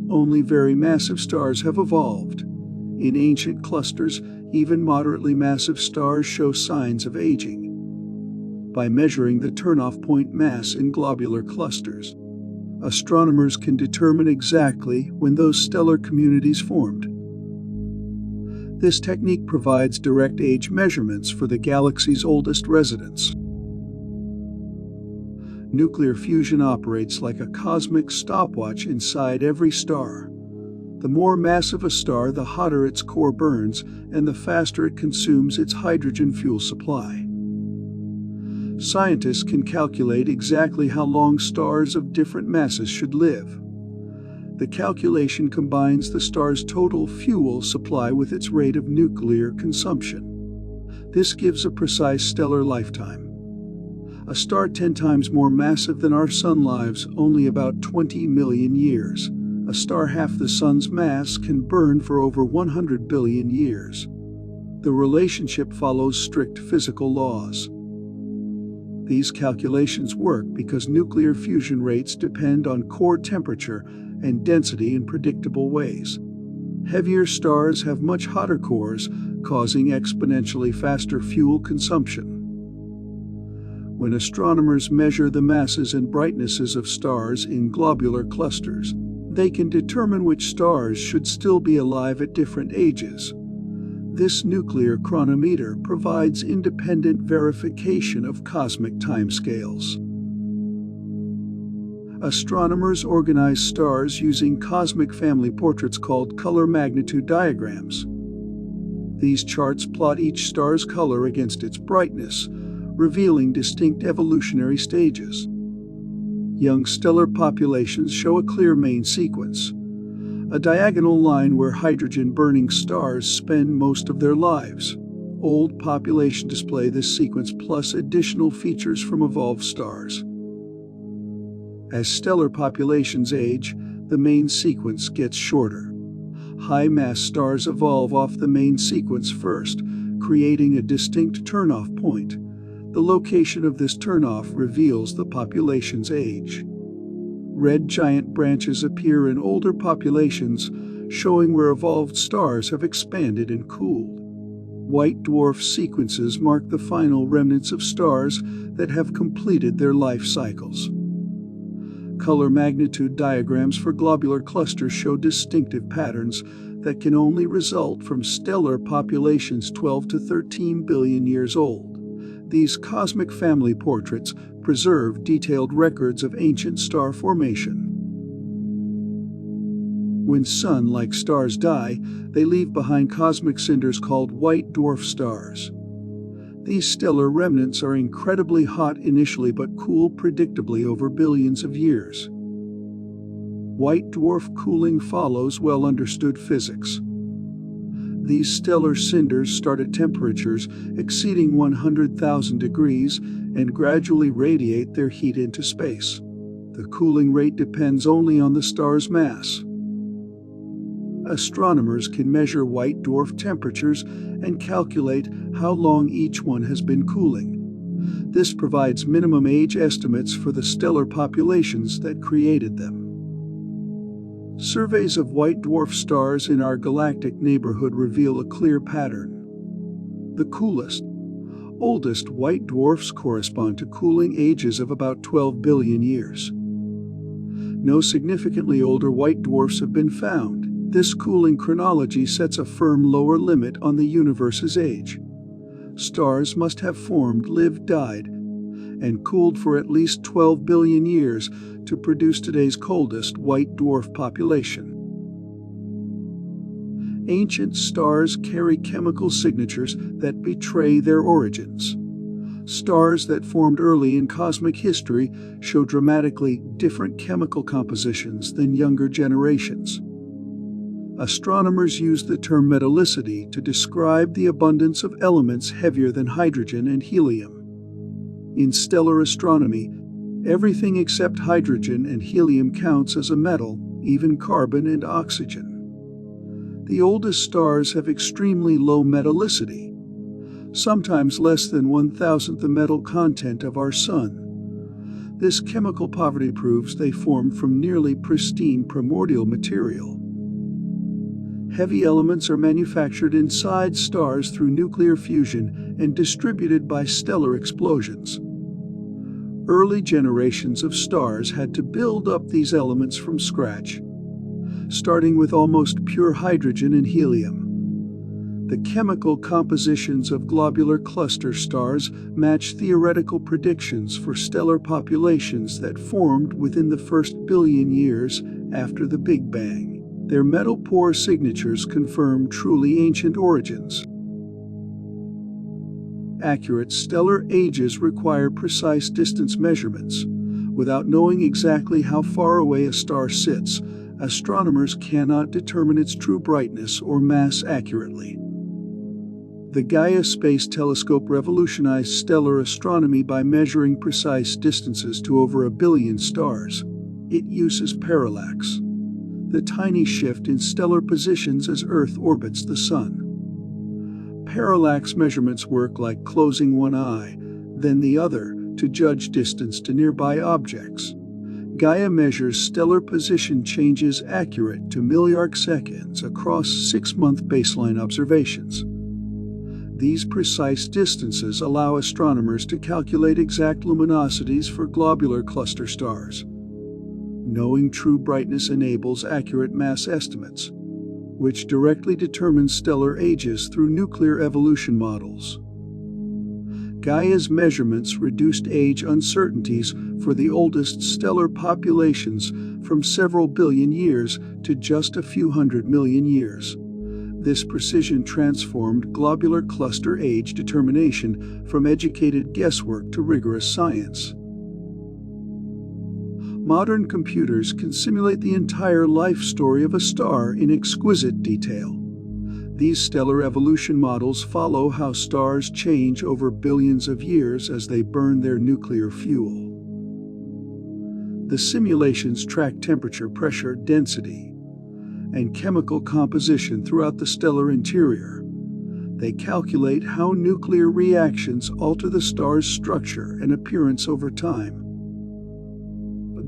only very massive stars have evolved. In ancient clusters, even moderately massive stars show signs of aging. By measuring the turnoff point mass in globular clusters, astronomers can determine exactly when those stellar communities formed. This technique provides direct age measurements for the galaxy's oldest residents. Nuclear fusion operates like a cosmic stopwatch inside every star. The more massive a star, the hotter its core burns, and the faster it consumes its hydrogen fuel supply. Scientists can calculate exactly how long stars of different masses should live. The calculation combines the star's total fuel supply with its rate of nuclear consumption. This gives a precise stellar lifetime. A star 10 times more massive than our Sun lives only about 20 million years. A star half the Sun's mass can burn for over 100 billion years. The relationship follows strict physical laws. These calculations work because nuclear fusion rates depend on core temperature and density in predictable ways. Heavier stars have much hotter cores, causing exponentially faster fuel consumption. When astronomers measure the masses and brightnesses of stars in globular clusters, they can determine which stars should still be alive at different ages. This nuclear chronometer provides independent verification of cosmic timescales. Astronomers organize stars using cosmic family portraits called color magnitude diagrams. These charts plot each star's color against its brightness, revealing distinct evolutionary stages. Young stellar populations show a clear main sequence, a diagonal line where hydrogen-burning stars spend most of their lives. Old populations display this sequence plus additional features from evolved stars. As stellar populations age, the main sequence gets shorter. High-mass stars evolve off the main sequence first, creating a distinct turnoff point. The location of this turnoff reveals the population's age. Red giant branches appear in older populations, showing where evolved stars have expanded and cooled. White dwarf sequences mark the final remnants of stars that have completed their life cycles. Color magnitude diagrams for globular clusters show distinctive patterns that can only result from stellar populations 12 to 13 billion years old. These cosmic family portraits preserve detailed records of ancient star formation. When Sun-like stars die, they leave behind cosmic cinders called white dwarf stars. These stellar remnants are incredibly hot initially but cool predictably over billions of years. White dwarf cooling follows well-understood physics. These stellar cinders start at temperatures exceeding 100,000 degrees and gradually radiate their heat into space. The cooling rate depends only on the star's mass. Astronomers can measure white dwarf temperatures and calculate how long each one has been cooling. This provides minimum age estimates for the stellar populations that created them. Surveys of white dwarf stars in our galactic neighborhood reveal a clear pattern. The coolest, oldest white dwarfs correspond to cooling ages of about 12 billion years. No significantly older white dwarfs have been found. This cooling chronology sets a firm lower limit on the universe's age. Stars must have formed, lived, died, and cooled for at least 12 billion years to produce today's coldest white dwarf population. Ancient stars carry chemical signatures that betray their origins. Stars that formed early in cosmic history show dramatically different chemical compositions than younger generations. Astronomers use the term metallicity to describe the abundance of elements heavier than hydrogen and helium. In stellar astronomy, everything except hydrogen and helium counts as a metal, even carbon and oxygen. The oldest stars have extremely low metallicity, sometimes less than 1,000th the metal content of our Sun. This chemical poverty proves they formed from nearly pristine primordial material. Heavy elements are manufactured inside stars through nuclear fusion and distributed by stellar explosions. Early generations of stars had to build up these elements from scratch, starting with almost pure hydrogen and helium. The chemical compositions of globular cluster stars match theoretical predictions for stellar populations that formed within the first billion years after the Big Bang. Their metal pore signatures confirm truly ancient origins. Accurate stellar ages require precise distance measurements. Without knowing exactly how far away a star sits, astronomers cannot determine its true brightness or mass accurately. The Gaia Space Telescope revolutionized stellar astronomy by measuring precise distances to over 1 billion stars. It uses parallax, the tiny shift in stellar positions as Earth orbits the Sun. Parallax measurements work like closing one eye, then the other, to judge distance to nearby objects. Gaia measures stellar position changes accurate to milliarc seconds across 6-month baseline observations. These precise distances allow astronomers to calculate exact luminosities for globular cluster stars. Knowing true brightness enables accurate mass estimates, which directly determine stellar ages through nuclear evolution models. Gaia's measurements reduced age uncertainties for the oldest stellar populations from several billion years to just a few 100 million years. This precision transformed globular cluster age determination from educated guesswork to rigorous science. Modern computers can simulate the entire life story of a star in exquisite detail. These stellar evolution models follow how stars change over billions of years as they burn their nuclear fuel. The simulations track temperature, pressure, density, and chemical composition throughout the stellar interior. They calculate how nuclear reactions alter the star's structure and appearance over time.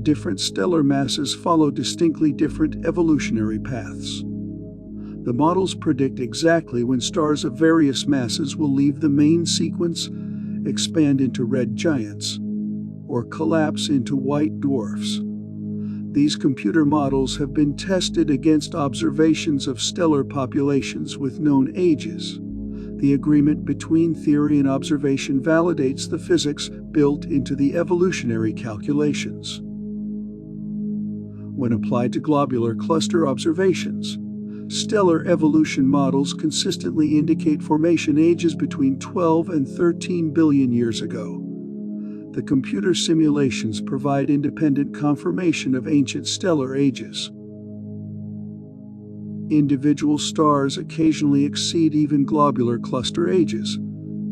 Different stellar masses follow distinctly different evolutionary paths. The models predict exactly when stars of various masses will leave the main sequence, expand into red giants, or collapse into white dwarfs. These computer models have been tested against observations of stellar populations with known ages. The agreement between theory and observation validates the physics built into the evolutionary calculations. When applied to globular cluster observations, stellar evolution models consistently indicate formation ages between 12 and 13 billion years ago. The computer simulations provide independent confirmation of ancient stellar ages. Individual stars occasionally exceed even globular cluster ages.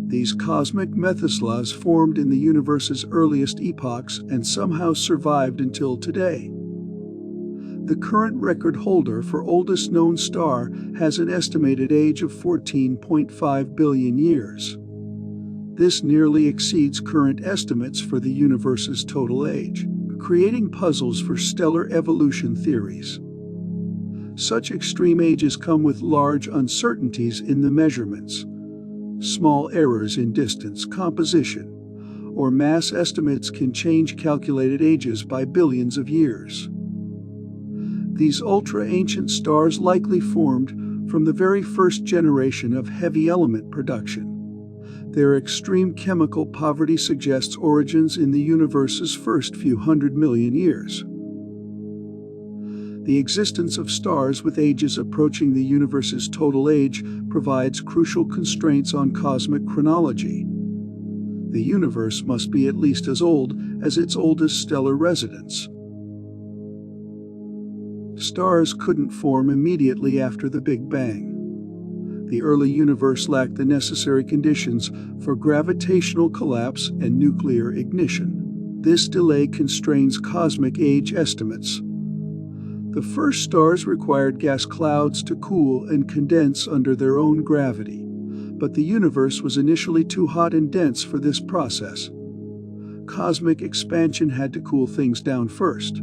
These cosmic methuselahs formed in the universe's earliest epochs and somehow survived until today. The current record holder for oldest known star has an estimated age of 14.5 billion years. This nearly exceeds current estimates for the universe's total age, creating puzzles for stellar evolution theories. Such extreme ages come with large uncertainties in the measurements. Small errors in distance, composition, or mass estimates can change calculated ages by billions of years. These ultra-ancient stars likely formed from the very first generation of heavy element production. Their extreme chemical poverty suggests origins in the universe's first few 100 million years. The existence of stars with ages approaching the universe's total age provides crucial constraints on cosmic chronology. The universe must be at least as old as its oldest stellar residents. Stars couldn't form immediately after the Big Bang. The early universe lacked the necessary conditions for gravitational collapse and nuclear ignition. This delay constrains cosmic age estimates. The first stars required gas clouds to cool and condense under their own gravity, but the universe was initially too hot and dense for this process. Cosmic expansion had to cool things down first.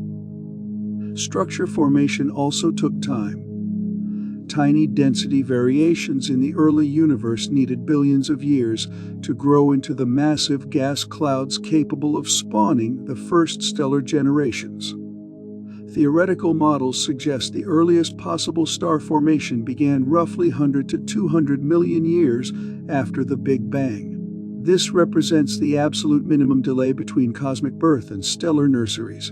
Structure formation also took time. Tiny density variations in the early universe needed billions of years to grow into the massive gas clouds capable of spawning the first stellar generations. Theoretical models suggest the earliest possible star formation began roughly 100 to 200 million years after the Big Bang. This represents the absolute minimum delay between cosmic birth and stellar nurseries.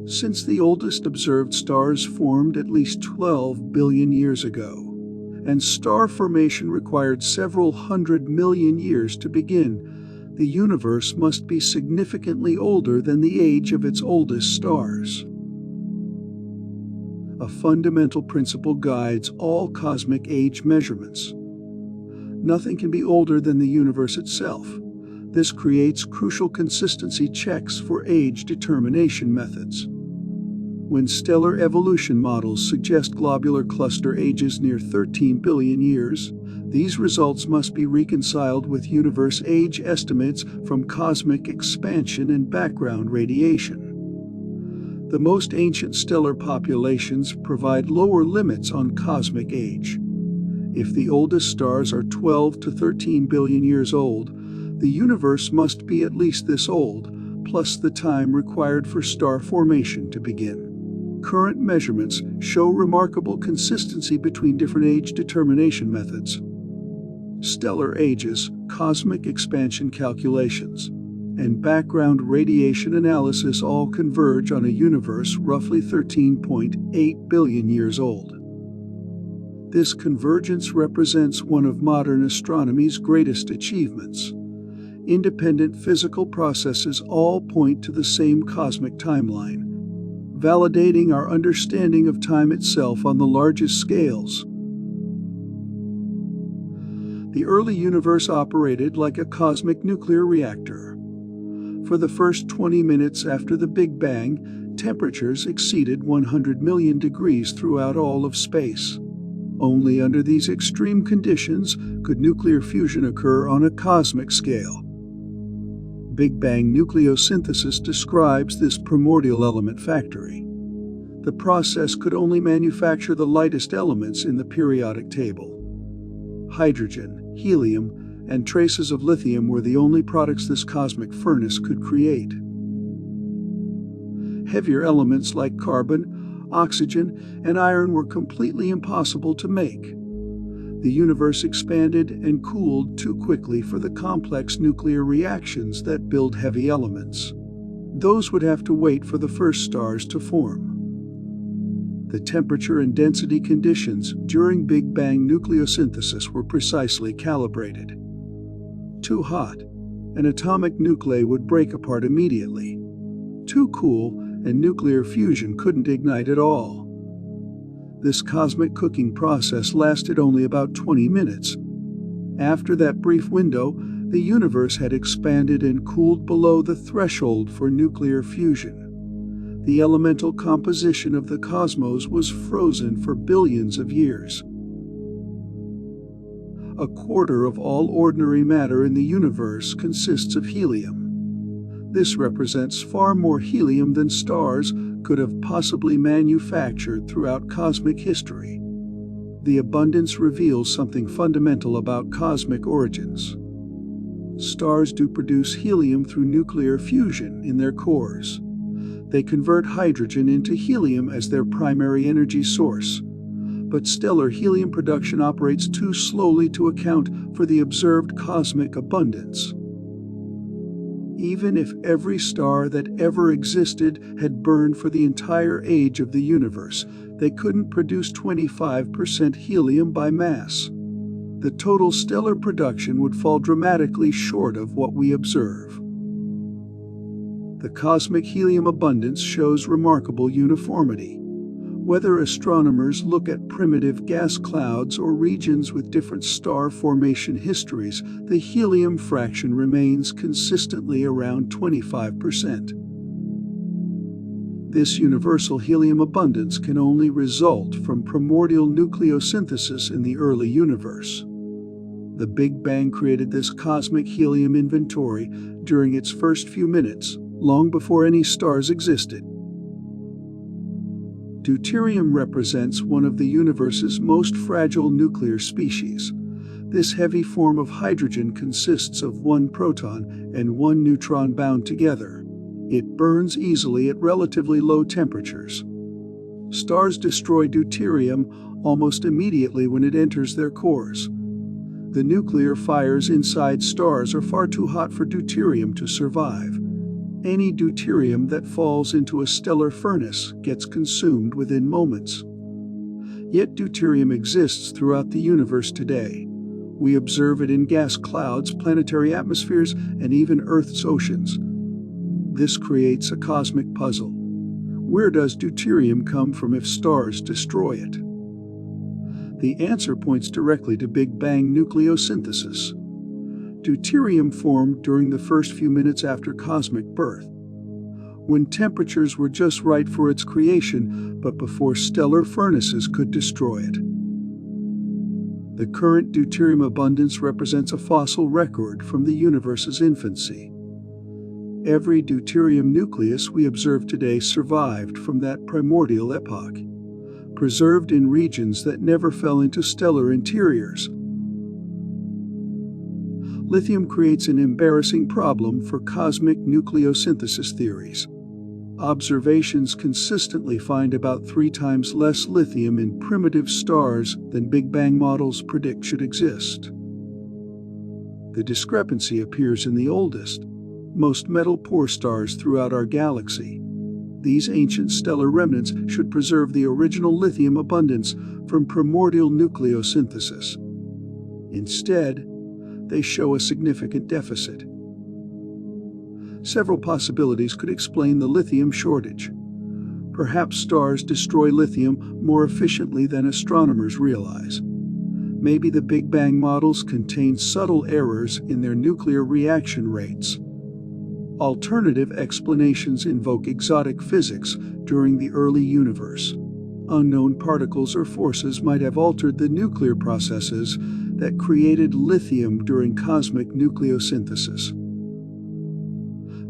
Since the oldest observed stars formed at least 12 billion years ago, and star formation required several 100 million years to begin, the universe must be significantly older than the age of its oldest stars. A fundamental principle guides all cosmic age measurements. Nothing can be older than the universe itself. This creates crucial consistency checks for age determination methods. When stellar evolution models suggest globular cluster ages near 13 billion years, these results must be reconciled with universe age estimates from cosmic expansion and background radiation. The most ancient stellar populations provide lower limits on cosmic age. If the oldest stars are 12 to 13 billion years old, the universe must be at least this old, plus the time required for star formation to begin. Current measurements show remarkable consistency between different age determination methods. Stellar ages, cosmic expansion calculations, and background radiation analysis all converge on a universe roughly 13.8 billion years old. This convergence represents one of modern astronomy's greatest achievements. Independent physical processes all point to the same cosmic timeline, validating our understanding of time itself on the largest scales. The early universe operated like a cosmic nuclear reactor. For the first 20 minutes after the Big Bang, temperatures exceeded 100 million degrees throughout all of space. Only under these extreme conditions could nuclear fusion occur on a cosmic scale. Big Bang nucleosynthesis describes this primordial element factory. The process could only manufacture the lightest elements in the periodic table. Hydrogen, helium, and traces of lithium were the only products this cosmic furnace could create. Heavier elements like carbon, oxygen, and iron were completely impossible to make. The universe expanded and cooled too quickly for the complex nuclear reactions that build heavy elements. Those would have to wait for the first stars to form. The temperature and density conditions during Big Bang nucleosynthesis were precisely calibrated. Too hot, an atomic nuclei would break apart immediately. Too cool, and nuclear fusion couldn't ignite at all. This cosmic cooking process lasted only about 20 minutes. After that brief window, the universe had expanded and cooled below the threshold for nuclear fusion. The elemental composition of the cosmos was frozen for billions of years. A quarter of all ordinary matter in the universe consists of helium. This represents far more helium than stars could have possibly manufactured throughout cosmic history. The abundance reveals something fundamental about cosmic origins. Stars do produce helium through nuclear fusion in their cores. They convert hydrogen into helium as their primary energy source. But stellar helium production operates too slowly to account for the observed cosmic abundance. Even if every star that ever existed had burned for the entire age of the universe, they couldn't produce 25% helium by mass. The total stellar production would fall dramatically short of what we observe. The cosmic helium abundance shows remarkable uniformity. Whether astronomers look at primitive gas clouds or regions with different star formation histories, the helium fraction remains consistently around 25%. This universal helium abundance can only result from primordial nucleosynthesis in the early universe. The Big Bang created this cosmic helium inventory during its first few minutes, long before any stars existed. Deuterium represents one of the universe's most fragile nuclear species. This heavy form of hydrogen consists of one proton and one neutron bound together. It burns easily at relatively low temperatures. Stars destroy deuterium almost immediately when it enters their cores. The nuclear fires inside stars are far too hot for deuterium to survive. Any deuterium that falls into a stellar furnace gets consumed within moments. Yet deuterium exists throughout the universe today. We observe it in gas clouds, planetary atmospheres, and even Earth's oceans. This creates a cosmic puzzle. Where does deuterium come from if stars destroy it? The answer points directly to Big Bang nucleosynthesis. Deuterium formed during the first few minutes after cosmic birth, when temperatures were just right for its creation, but before stellar furnaces could destroy it. The current deuterium abundance represents a fossil record from the universe's infancy. Every deuterium nucleus we observe today survived from that primordial epoch, preserved in regions that never fell into stellar interiors. Lithium creates an embarrassing problem for cosmic nucleosynthesis theories. Observations consistently find about 3 times less lithium in primitive stars than Big Bang models predict should exist. The discrepancy appears in the oldest, most metal-poor stars throughout our galaxy. These ancient stellar remnants should preserve the original lithium abundance from primordial nucleosynthesis. Instead, they show a significant deficit. Several possibilities could explain the lithium shortage. Perhaps stars destroy lithium more efficiently than astronomers realize. Maybe the Big Bang models contain subtle errors in their nuclear reaction rates. Alternative explanations invoke exotic physics during the early universe. Unknown particles or forces might have altered the nuclear processes that created lithium during cosmic nucleosynthesis.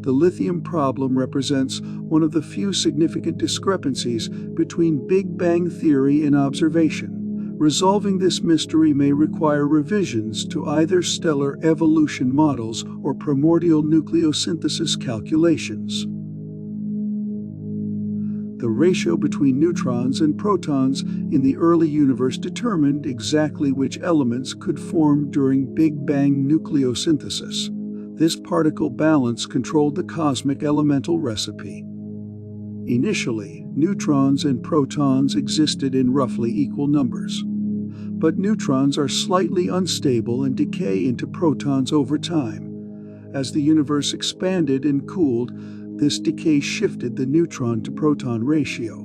The lithium problem represents one of the few significant discrepancies between Big Bang theory and observation. Resolving this mystery may require revisions to either stellar evolution models or primordial nucleosynthesis calculations. The ratio between neutrons and protons in the early universe determined exactly which elements could form during Big Bang nucleosynthesis. This particle balance controlled the cosmic elemental recipe. Initially, neutrons and protons existed in roughly equal numbers. But neutrons are slightly unstable and decay into protons over time. As the universe expanded and cooled, this decay shifted the neutron-to-proton ratio.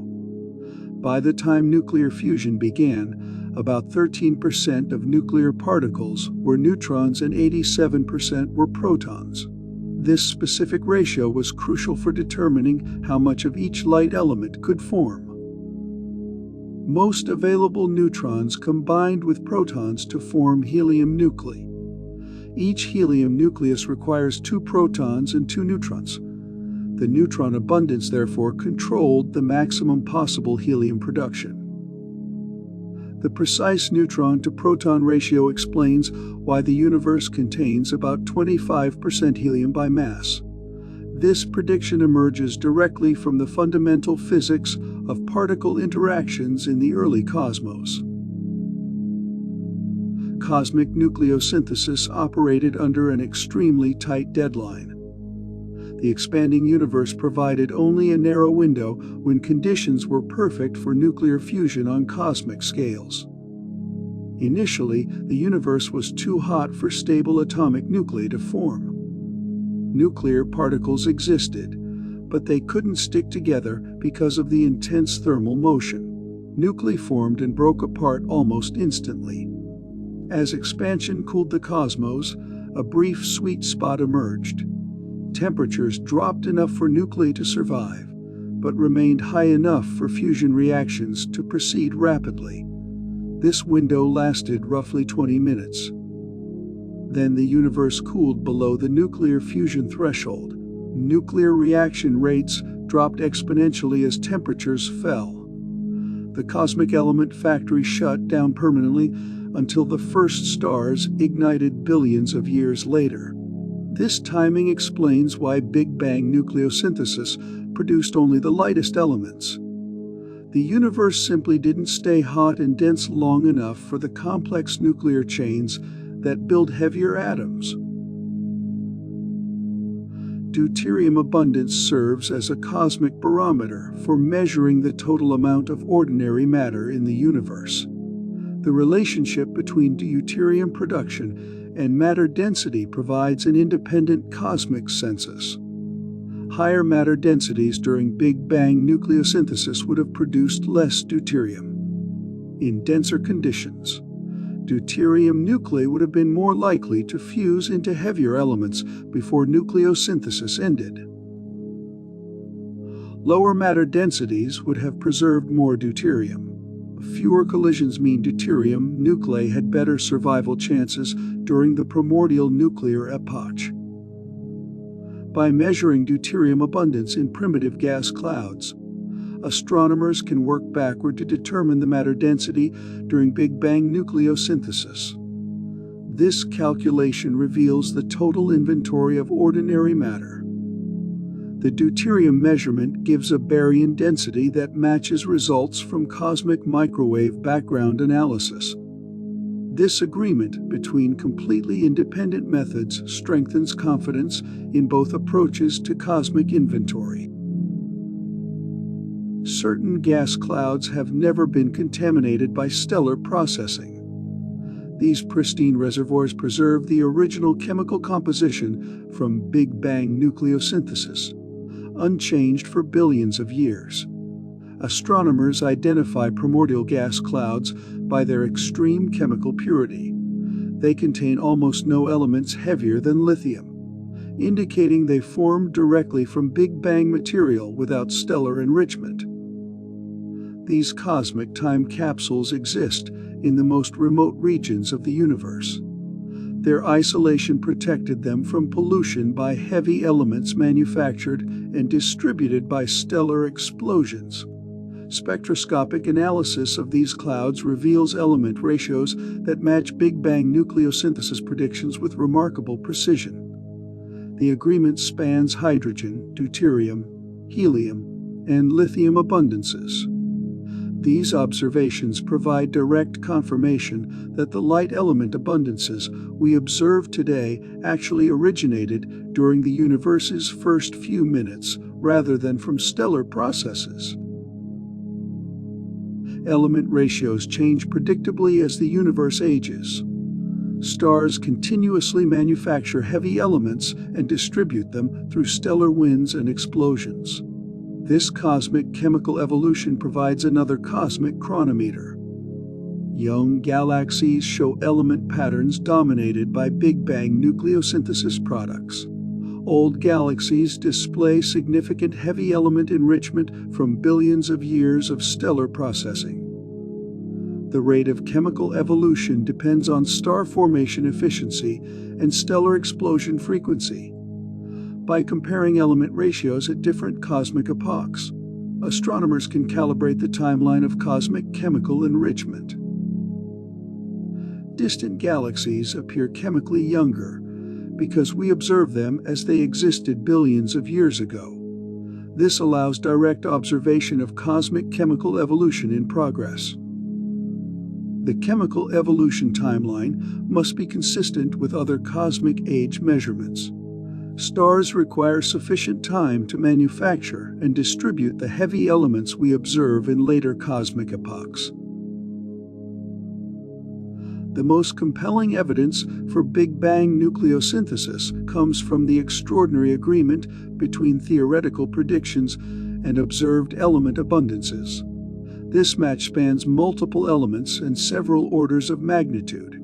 By the time nuclear fusion began, about 13% of nuclear particles were neutrons and 87% were protons. This specific ratio was crucial for determining how much of each light element could form. Most available neutrons combined with protons to form helium nuclei. Each helium nucleus requires 2 protons and 2 neutrons. The neutron abundance, therefore, controlled the maximum possible helium production. The precise neutron-to-proton ratio explains why the universe contains about 25% helium by mass. This prediction emerges directly from the fundamental physics of particle interactions in the early cosmos. Cosmic nucleosynthesis operated under an extremely tight deadline. The expanding universe provided only a narrow window when conditions were perfect for nuclear fusion on cosmic scales. Initially, the universe was too hot for stable atomic nuclei to form. Nuclear particles existed, but they couldn't stick together because of the intense thermal motion. Nuclei formed and broke apart almost instantly. As expansion cooled the cosmos, a brief sweet spot emerged. Temperatures dropped enough for nuclei to survive, but remained high enough for fusion reactions to proceed rapidly. This window lasted roughly 20 minutes. Then the universe cooled below the nuclear fusion threshold. Nuclear reaction rates dropped exponentially as temperatures fell. The cosmic element factory shut down permanently until the first stars ignited billions of years later. This timing explains why Big Bang nucleosynthesis produced only the lightest elements. The universe simply didn't stay hot and dense long enough for the complex nuclear chains that build heavier atoms. Deuterium abundance serves as a cosmic barometer for measuring the total amount of ordinary matter in the universe. The relationship between deuterium production and matter density provides an independent cosmic census. Higher matter densities during Big Bang nucleosynthesis would have produced less deuterium. In denser conditions, deuterium nuclei would have been more likely to fuse into heavier elements before nucleosynthesis ended. Lower matter densities would have preserved more deuterium. Fewer collisions mean deuterium nuclei had better survival chances during the primordial nuclear epoch. By measuring deuterium abundance in primitive gas clouds, astronomers can work backward to determine the matter density during Big Bang nucleosynthesis. This calculation reveals the total inventory of ordinary matter. The deuterium measurement gives a baryon density that matches results from cosmic microwave background analysis. This agreement between completely independent methods strengthens confidence in both approaches to cosmic inventory. Certain gas clouds have never been contaminated by stellar processing. These pristine reservoirs preserve the original chemical composition from Big Bang nucleosynthesis, unchanged for billions of years. Astronomers identify primordial gas clouds by their extreme chemical purity. They contain almost no elements heavier than lithium, indicating they formed directly from Big Bang material without stellar enrichment. These cosmic time capsules exist in the most remote regions of the universe. Their isolation protected them from pollution by heavy elements manufactured and distributed by stellar explosions. Spectroscopic analysis of these clouds reveals element ratios that match Big Bang nucleosynthesis predictions with remarkable precision. The agreement spans hydrogen, deuterium, helium, and lithium abundances. These observations provide direct confirmation that the light element abundances we observe today actually originated during the universe's first few minutes rather than from stellar processes. Element ratios change predictably as the universe ages. Stars continuously manufacture heavy elements and distribute them through stellar winds and explosions. This cosmic chemical evolution provides another cosmic chronometer. Young galaxies show element patterns dominated by Big Bang nucleosynthesis products. Old galaxies display significant heavy element enrichment from billions of years of stellar processing. The rate of chemical evolution depends on star formation efficiency and stellar explosion frequency. By comparing element ratios at different cosmic epochs, astronomers can calibrate the timeline of cosmic chemical enrichment. Distant galaxies appear chemically younger, because we observe them as they existed billions of years ago. This allows direct observation of cosmic chemical evolution in progress. The chemical evolution timeline must be consistent with other cosmic age measurements. Stars require sufficient time to manufacture and distribute the heavy elements we observe in later cosmic epochs. The most compelling evidence for Big Bang nucleosynthesis comes from the extraordinary agreement between theoretical predictions and observed element abundances. This match spans multiple elements and several orders of magnitude.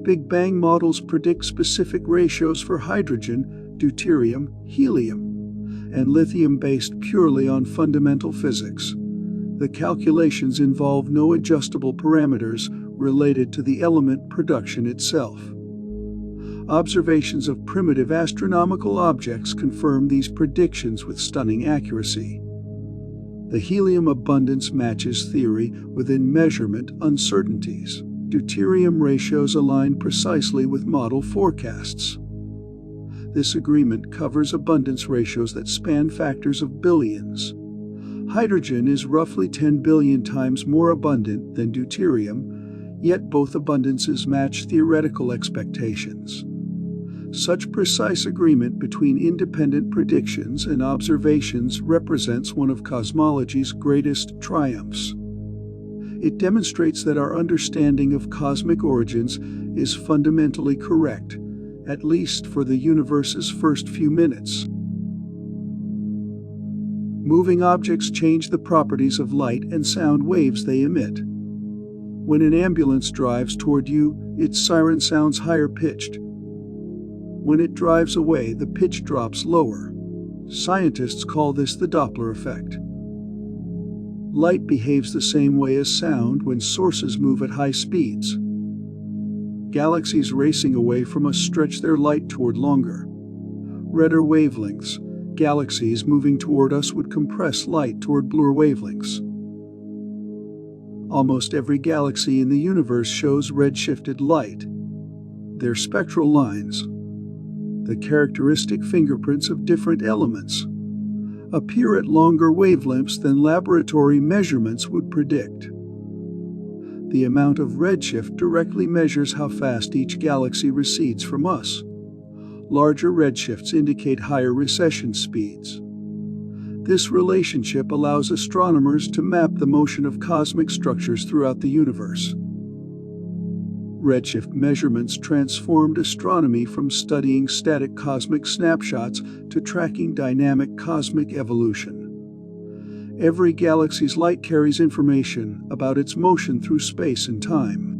Big Bang models predict specific ratios for hydrogen, deuterium, helium, and lithium based purely on fundamental physics. The calculations involve no adjustable parameters related to the element production itself. Observations of primitive astronomical objects confirm these predictions with stunning accuracy. The helium abundance matches theory within measurement uncertainties. Deuterium ratios align precisely with model forecasts. This agreement covers abundance ratios that span factors of billions. Hydrogen is roughly 10 billion times more abundant than deuterium, yet both abundances match theoretical expectations. Such precise agreement between independent predictions and observations represents one of cosmology's greatest triumphs. It demonstrates that our understanding of cosmic origins is fundamentally correct, at least for the universe's first few minutes. Moving objects change the properties of light and sound waves they emit. When an ambulance drives toward you, its siren sounds higher-pitched. When it drives away, the pitch drops lower. Scientists call this the Doppler effect. Light behaves the same way as sound when sources move at high speeds. Galaxies racing away from us stretch their light toward longer, redder wavelengths. Galaxies moving toward us would compress light toward bluer wavelengths. Almost every galaxy in the universe shows redshifted light. They're spectral lines, the characteristic fingerprints of different elements, appear at longer wavelengths than laboratory measurements would predict. The amount of redshift directly measures how fast each galaxy recedes from us. Larger redshifts indicate higher recession speeds. This relationship allows astronomers to map the motion of cosmic structures throughout the universe. Redshift measurements transformed astronomy from studying static cosmic snapshots to tracking dynamic cosmic evolution. Every galaxy's light carries information about its motion through space and time.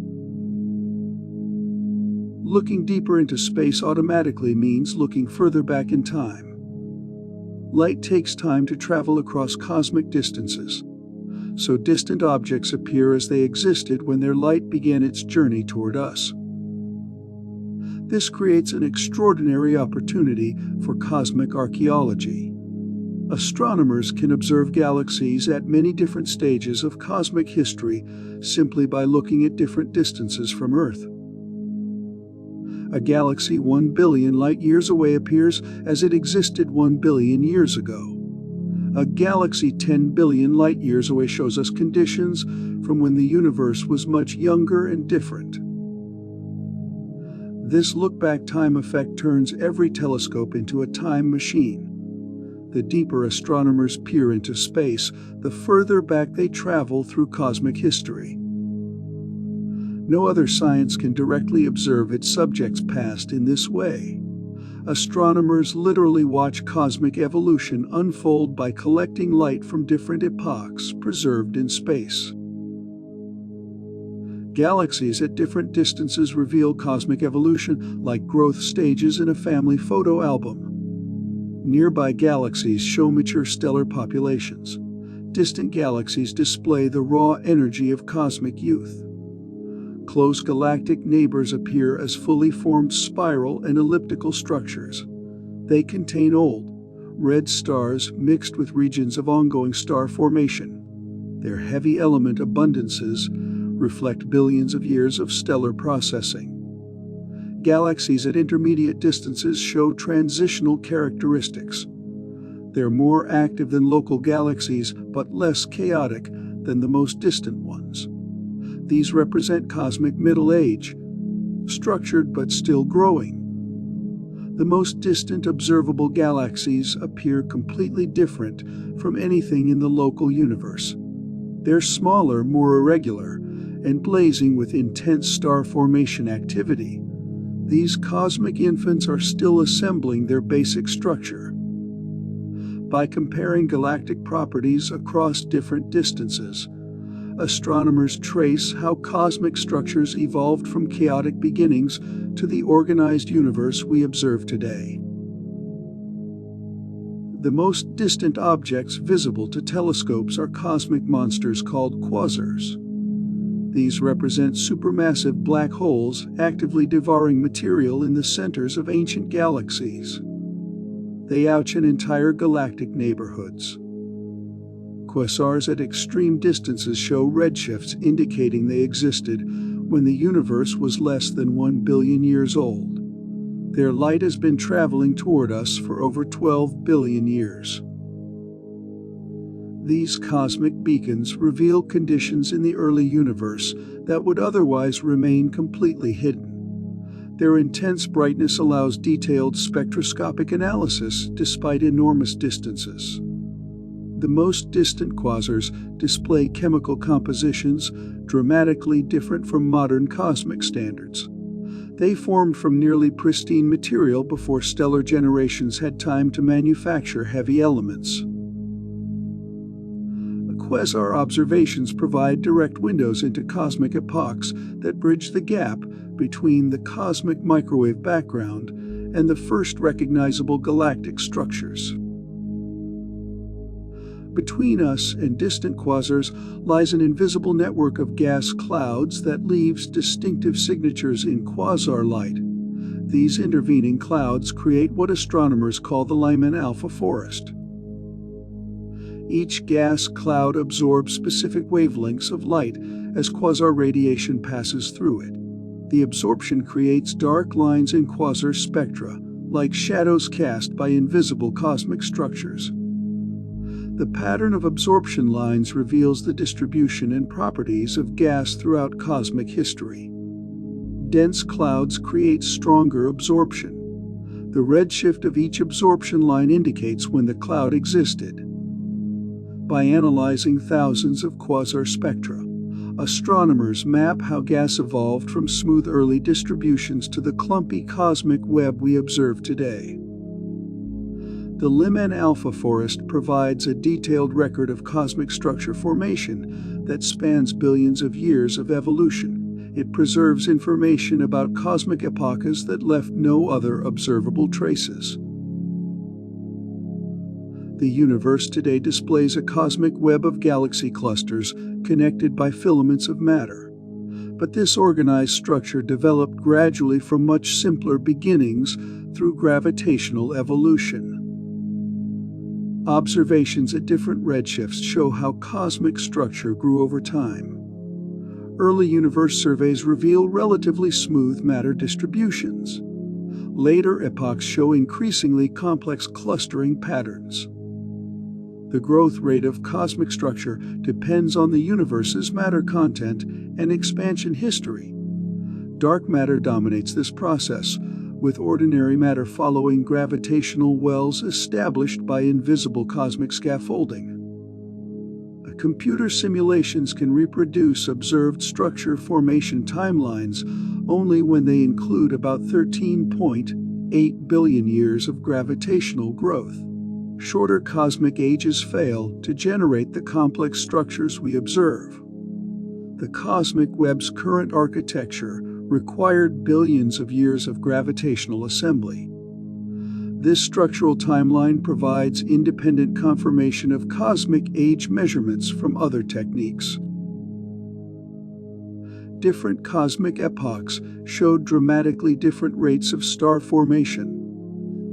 Looking deeper into space automatically means looking further back in time. Light takes time to travel across cosmic distances, so distant objects appear as they existed when their light began its journey toward us. This creates an extraordinary opportunity for cosmic archaeology. Astronomers can observe galaxies at many different stages of cosmic history simply by looking at different distances from Earth. A galaxy 1 billion light-years away appears as it existed 1 billion years ago. A galaxy 10 billion light-years away shows us conditions from when the universe was much younger and different. This look-back time effect turns every telescope into a time machine. The deeper astronomers peer into space, the further back they travel through cosmic history. No other science can directly observe its subjects' past in this way. Astronomers literally watch cosmic evolution unfold by collecting light from different epochs preserved in space. Galaxies at different distances reveal cosmic evolution like growth stages in a family photo album. Nearby galaxies show mature stellar populations. Distant galaxies display the raw energy of cosmic youth. Close galactic neighbors appear as fully formed spiral and elliptical structures. They contain old, red stars mixed with regions of ongoing star formation. Their heavy element abundances reflect billions of years of stellar processing. Galaxies at intermediate distances show transitional characteristics. They're more active than local galaxies, but less chaotic than the most distant ones. These represent cosmic middle age, structured but still growing. The most distant observable galaxies appear completely different from anything in the local universe. They're smaller, more irregular, and blazing with intense star formation activity. These cosmic infants are still assembling their basic structure. By comparing galactic properties across different distances, astronomers trace how cosmic structures evolved from chaotic beginnings to the organized universe we observe today. The most distant objects visible to telescopes are cosmic monsters called quasars. These represent supermassive black holes actively devouring material in the centers of ancient galaxies. They ouch entire galactic neighborhoods. Quasars at extreme distances show redshifts indicating they existed when the universe was less than 1 billion years old. Their light has been traveling toward us for over 12 billion years. These cosmic beacons reveal conditions in the early universe that would otherwise remain completely hidden. Their intense brightness allows detailed spectroscopic analysis despite enormous distances. The most distant quasars display chemical compositions dramatically different from modern cosmic standards. They formed from nearly pristine material before stellar generations had time to manufacture heavy elements. Quasar observations provide direct windows into cosmic epochs that bridge the gap between the cosmic microwave background and the first recognizable galactic structures. Between us and distant quasars lies an invisible network of gas clouds that leaves distinctive signatures in quasar light. These intervening clouds create what astronomers call the Lyman alpha forest. Each gas cloud absorbs specific wavelengths of light as quasar radiation passes through it. The absorption creates dark lines in quasar spectra, like shadows cast by invisible cosmic structures. The pattern of absorption lines reveals the distribution and properties of gas throughout cosmic history. Dense clouds create stronger absorption. The redshift of each absorption line indicates when the cloud existed. By analyzing thousands of quasar spectra, astronomers map how gas evolved from smooth early distributions to the clumpy cosmic web we observe today. The Lyman alpha forest provides a detailed record of cosmic structure formation that spans billions of years of evolution. It preserves information about cosmic epochs that left no other observable traces. The universe today displays a cosmic web of galaxy clusters connected by filaments of matter. But this organized structure developed gradually from much simpler beginnings through gravitational evolution. Observations at different redshifts show how cosmic structure grew over time. Early universe surveys reveal relatively smooth matter distributions. Later epochs show increasingly complex clustering patterns. The growth rate of cosmic structure depends on the universe's matter content and expansion history. Dark matter dominates this process, with ordinary matter following gravitational wells established by invisible cosmic scaffolding. Computer simulations can reproduce observed structure formation timelines only when they include about 13.8 billion years of gravitational growth. Shorter cosmic ages fail to generate the complex structures we observe. The cosmic web's current architecture required billions of years of gravitational assembly. This structural timeline provides independent confirmation of cosmic age measurements from other techniques. Different cosmic epochs showed dramatically different rates of star formation.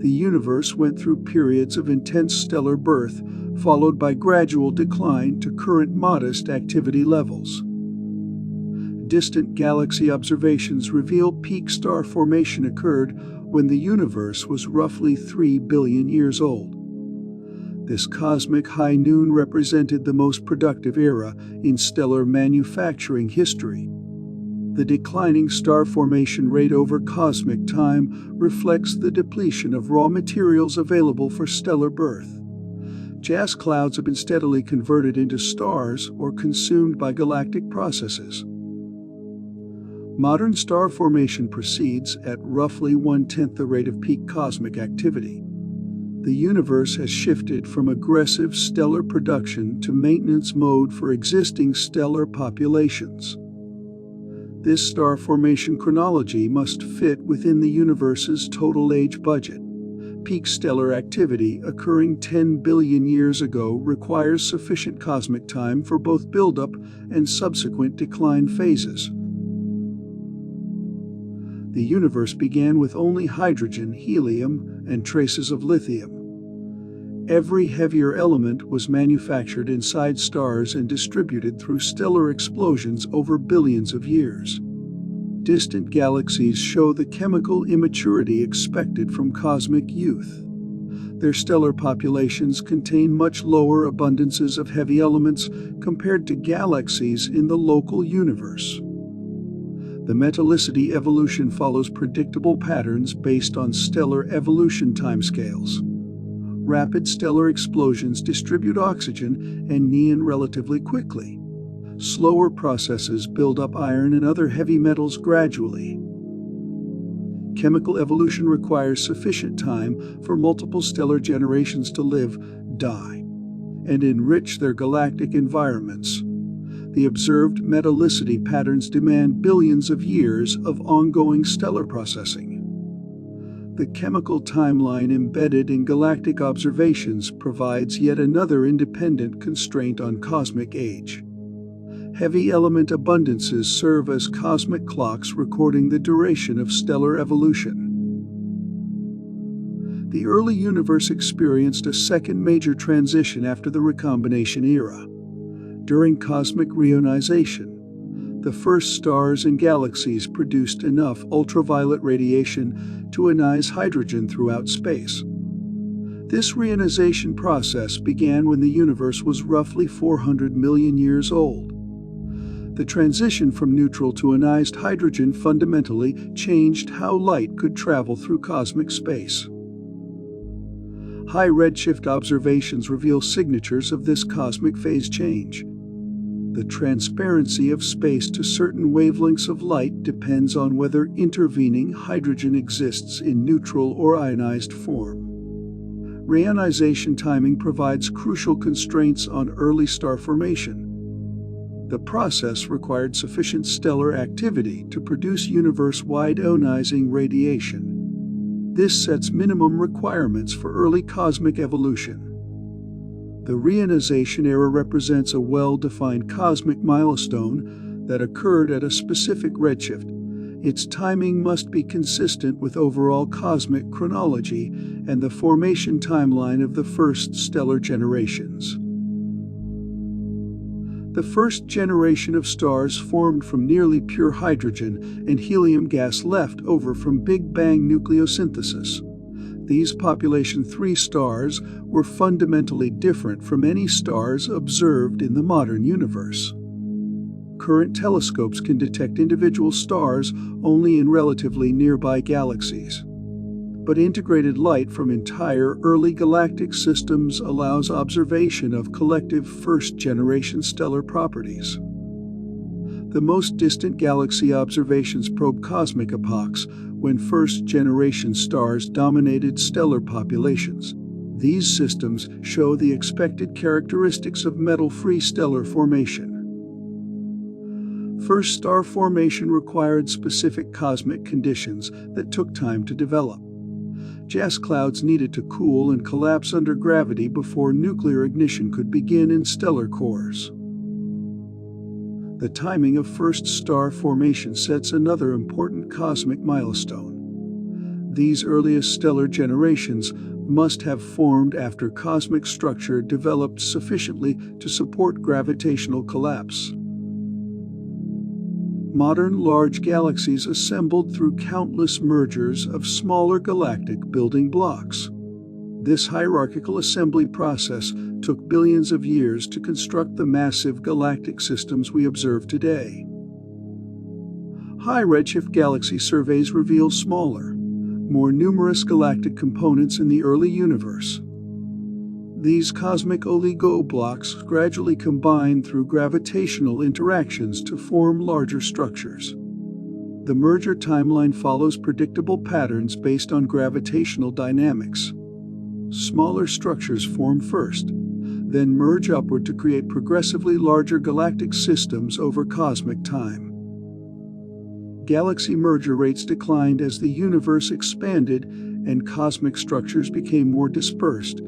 The universe went through periods of intense stellar birth, followed by gradual decline to current modest activity levels. distant galaxy observations reveal peak star formation occurred when the universe was roughly 3 billion years old. This cosmic high noon represented the most productive era in stellar manufacturing history. The declining star formation rate over cosmic time reflects the depletion of raw materials available for stellar birth. Gas clouds have been steadily converted into stars or consumed by galactic processes. Modern star formation proceeds at roughly 1/10 the rate of peak cosmic activity. The universe has shifted from aggressive stellar production to maintenance mode for existing stellar populations. This star formation chronology must fit within the universe's total age budget. Peak stellar activity occurring 10 billion years ago requires sufficient cosmic time for both buildup and subsequent decline phases. The universe began with only hydrogen, helium, and traces of lithium. Every heavier element was manufactured inside stars and distributed through stellar explosions over billions of years. Distant galaxies show the chemical immaturity expected from cosmic youth. Their stellar populations contain much lower abundances of heavy elements compared to galaxies in the local universe. The metallicity evolution follows predictable patterns based on stellar evolution timescales. Rapid stellar explosions distribute oxygen and neon relatively quickly. Slower processes build up iron and other heavy metals gradually. Chemical evolution requires sufficient time for multiple stellar generations to live, die, and enrich their galactic environments. The observed metallicity patterns demand billions of years of ongoing stellar processing. The chemical timeline embedded in galactic observations provides yet another independent constraint on cosmic age. Heavy element abundances serve as cosmic clocks recording the duration of stellar evolution. The early universe experienced a second major transition after the recombination era. During cosmic reionization, the first stars and galaxies produced enough ultraviolet radiation to ionize hydrogen throughout space. This reionization process began when the universe was roughly 400 million years old. The transition from neutral to ionized hydrogen fundamentally changed how light could travel through cosmic space. High redshift observations reveal signatures of this cosmic phase change. The transparency of space to certain wavelengths of light depends on whether intervening hydrogen exists in neutral or ionized form. Reionization timing provides crucial constraints on early star formation. The process required sufficient stellar activity to produce universe-wide ionizing radiation. This sets minimum requirements for early cosmic evolution. The reionization era represents a well-defined cosmic milestone that occurred at a specific redshift. Its timing must be consistent with overall cosmic chronology and the formation timeline of the first stellar generations. The first generation of stars formed from nearly pure hydrogen and helium gas left over from Big Bang nucleosynthesis. These population 3 stars were fundamentally different from any stars observed in the modern universe. Current telescopes can detect individual stars only in relatively nearby galaxies. But integrated light from entire early galactic systems allows observation of collective first-generation stellar properties. The most distant galaxy observations probe cosmic epochs when first-generation stars dominated stellar populations. These systems show the expected characteristics of metal-free stellar formation. First star formation required specific cosmic conditions that took time to develop. Gas clouds needed to cool and collapse under gravity before nuclear ignition could begin in stellar cores. The timing of first star formation sets another important cosmic milestone. These earliest stellar generations must have formed after cosmic structure developed sufficiently to support gravitational collapse. modern large galaxies assembled through countless mergers of smaller galactic building blocks. This hierarchical assembly process took billions of years to construct the massive galactic systems we observe today. High-redshift galaxy surveys reveal smaller, more numerous galactic components in the early universe. These cosmic oligo blocks gradually combine through gravitational interactions to form larger structures. The merger timeline follows predictable patterns based on gravitational dynamics. Smaller structures form first, then merge upward to create progressively larger galactic systems over cosmic time. Galaxy merger rates declined as the universe expanded and cosmic structures became more dispersed.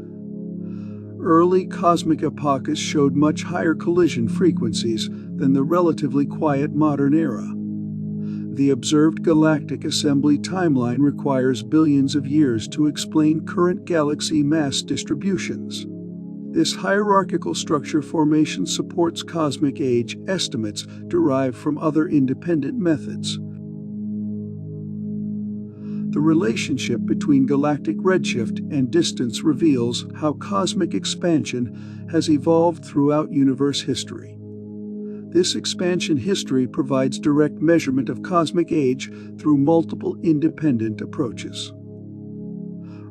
Early cosmic epochs showed much higher collision frequencies than the relatively quiet modern era. The observed galactic assembly timeline requires billions of years to explain current galaxy mass distributions. This hierarchical structure formation supports cosmic age estimates derived from other independent methods. The relationship between galactic redshift and distance reveals how cosmic expansion has evolved throughout universe history. This expansion history provides direct measurement of cosmic age through multiple independent approaches.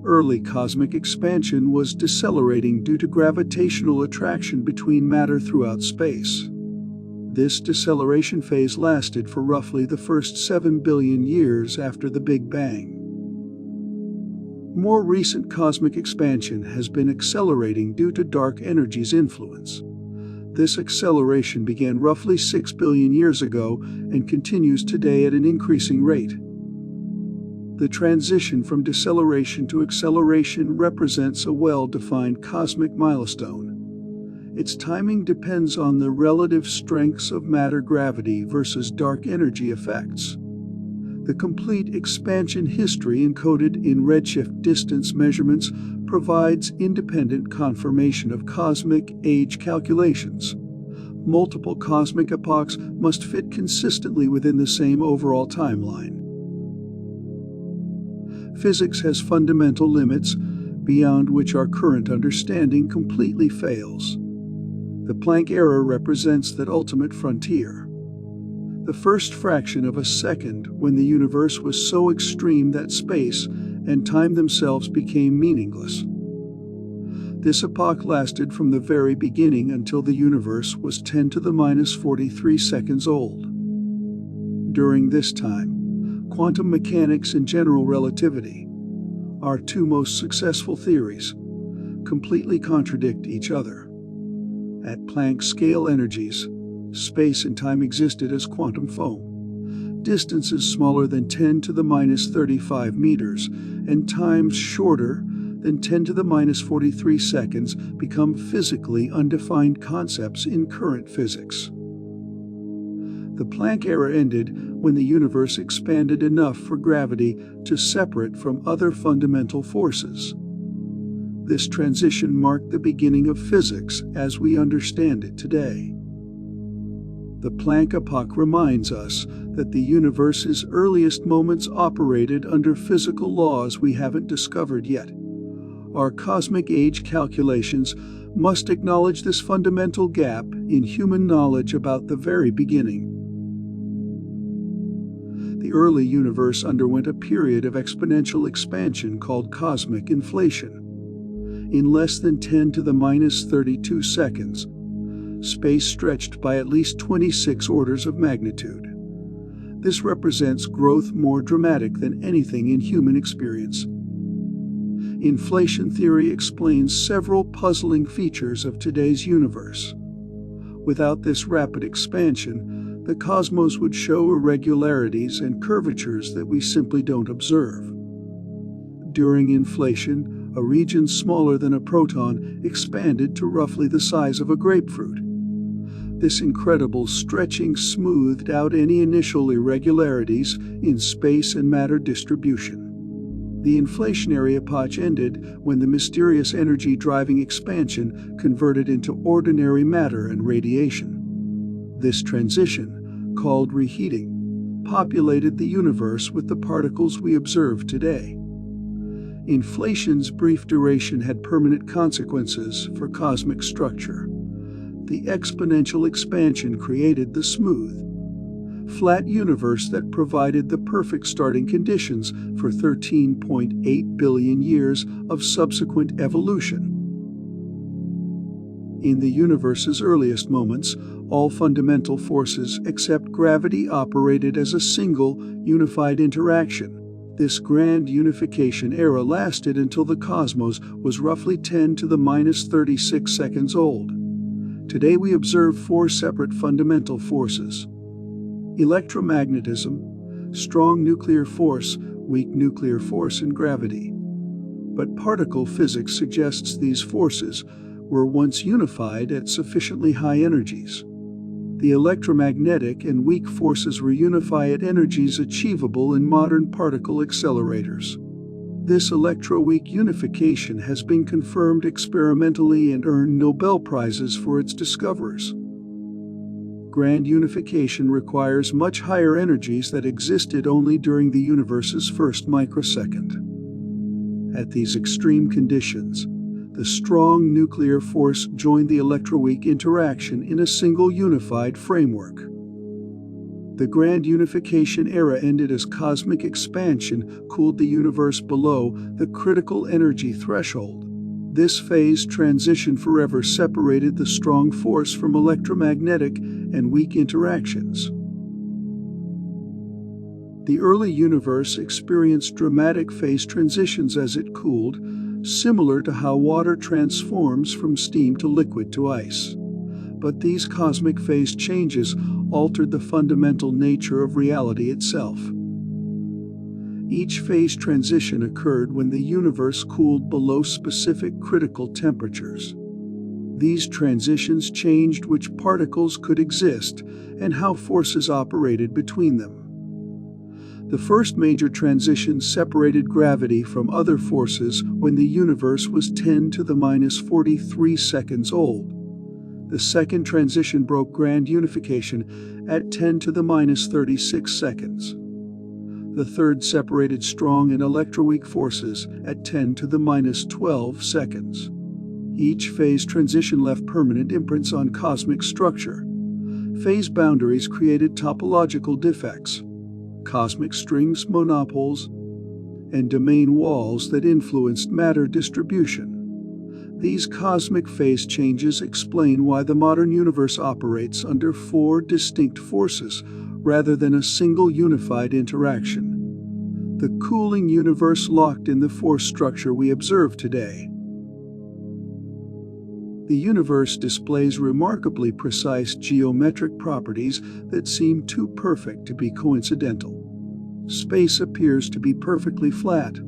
Early cosmic expansion was decelerating due to gravitational attraction between matter throughout space. This deceleration phase lasted for roughly the first 7 billion years after the Big Bang. More recent cosmic expansion has been accelerating due to dark energy's influence. This acceleration began roughly 6 billion years ago and continues today at an increasing rate. The transition from deceleration to acceleration represents a well-defined cosmic milestone. Its timing depends on the relative strengths of matter gravity versus dark energy effects. The complete expansion history encoded in redshift distance measurements provides independent confirmation of cosmic age calculations. Multiple cosmic epochs must fit consistently within the same overall timeline. Physics has fundamental limits beyond which our current understanding completely fails. The Planck error represents that ultimate frontier. The first fraction of a second when the universe was so extreme that space and time themselves became meaningless. This epoch lasted from the very beginning until the universe was 10 to the minus 43 seconds old. During this time, quantum mechanics and general relativity, our two most successful theories, completely contradict each other. At Planck scale energies, space and time existed as quantum foam. Distances smaller than 10 to the minus 35 meters and times shorter than 10 to the minus 43 seconds become physically undefined concepts in current physics. The Planck era ended when the universe expanded enough for gravity to separate from other fundamental forces. This transition marked the beginning of physics as we understand it today. The Planck epoch reminds us that the universe's earliest moments operated under physical laws we haven't discovered yet. Our cosmic age calculations must acknowledge this fundamental gap in human knowledge about the very beginning. The early universe underwent a period of exponential expansion called cosmic inflation. In less than 10 to the minus 32 seconds, space stretched by at least 26 orders of magnitude. This represents growth more dramatic than anything in human experience. Inflation theory explains several puzzling features of today's universe. Without this rapid expansion, the cosmos would show irregularities and curvatures that we simply don't observe. During inflation, a region smaller than a proton expanded to roughly the size of a grapefruit. This incredible stretching smoothed out any initial irregularities in space and matter distribution. The inflationary epoch ended when the mysterious energy driving expansion converted into ordinary matter and radiation. This transition, called reheating, populated the universe with the particles we observe today. Inflation's brief duration had permanent consequences for cosmic structure. The exponential expansion created the smooth, flat universe that provided the perfect starting conditions for 13.8 billion years of subsequent evolution. In the universe's earliest moments, all fundamental forces except gravity operated as a single, unified interaction. This grand unification era lasted until the cosmos was roughly 10 to the minus 36 seconds old. Today we observe four separate fundamental forces: electromagnetism, strong nuclear force, weak nuclear force, and gravity. But particle physics suggests these forces were once unified at sufficiently high energies. The electromagnetic and weak forces were unified at energies achievable in modern particle accelerators. This electro-weak unification has been confirmed experimentally and earned Nobel Prizes for its discoverers. Grand unification requires much higher energies that existed only during the universe's first microsecond. At these extreme conditions, the strong nuclear force joined the electroweak interaction in a single unified framework. The grand unification era ended as cosmic expansion cooled the universe below the critical energy threshold. This phase transition forever separated the strong force from electromagnetic and weak interactions. The early universe experienced dramatic phase transitions as it cooled, similar to how water transforms from steam to liquid to ice. But these cosmic phase changes altered the fundamental nature of reality itself. Each phase transition occurred when the universe cooled below specific critical temperatures. These transitions changed which particles could exist and how forces operated between them. The first major transition separated gravity from other forces when the universe was 10 to the minus 43 seconds old. The second transition broke grand unification at 10 to the minus 36 seconds. The third separated strong and electroweak forces at 10 to the minus 12 seconds. Each phase transition left permanent imprints on cosmic structure. Phase boundaries created topological defects, cosmic strings monopoles, and domain walls that influenced matter distribution. These cosmic phase changes explain why the modern universe operates under four distinct forces rather than a single unified interaction. The cooling universe locked in the force structure we observe today. The universe displays remarkably precise geometric properties that seem too perfect to be coincidental. Space appears to be perfectly flat,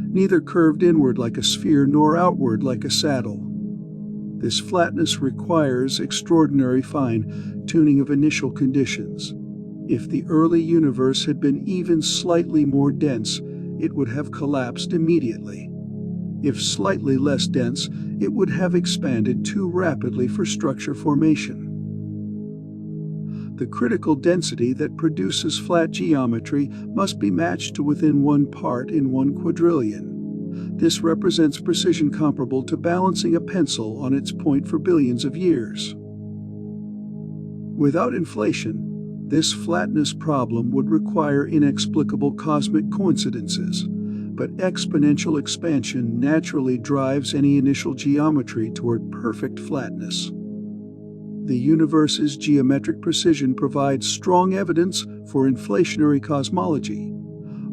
neither curved inward like a sphere nor outward like a saddle. This flatness requires extraordinary fine-tuning of initial conditions. If the early universe had been even slightly more dense, it would have collapsed immediately. If slightly less dense, it would have expanded too rapidly for structure formation. The critical density that produces flat geometry must be matched to within 1 part in 1 quadrillion. This represents precision comparable to balancing a pencil on its point for billions of years. Without inflation, this flatness problem would require inexplicable cosmic coincidences, but exponential expansion naturally drives any initial geometry toward perfect flatness. The universe's geometric precision provides strong evidence for inflationary cosmology.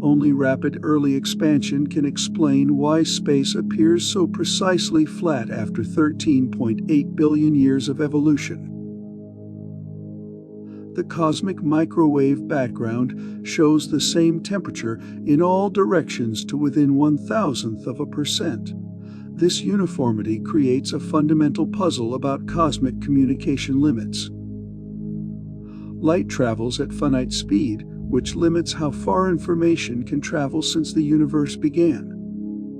Only rapid early expansion can explain why space appears so precisely flat after 13.8 billion years of evolution. The cosmic microwave background shows the same temperature in all directions to within 0.001%. This uniformity creates a fundamental puzzle about cosmic communication limits. Light travels at finite speed, which limits how far information can travel since the universe began.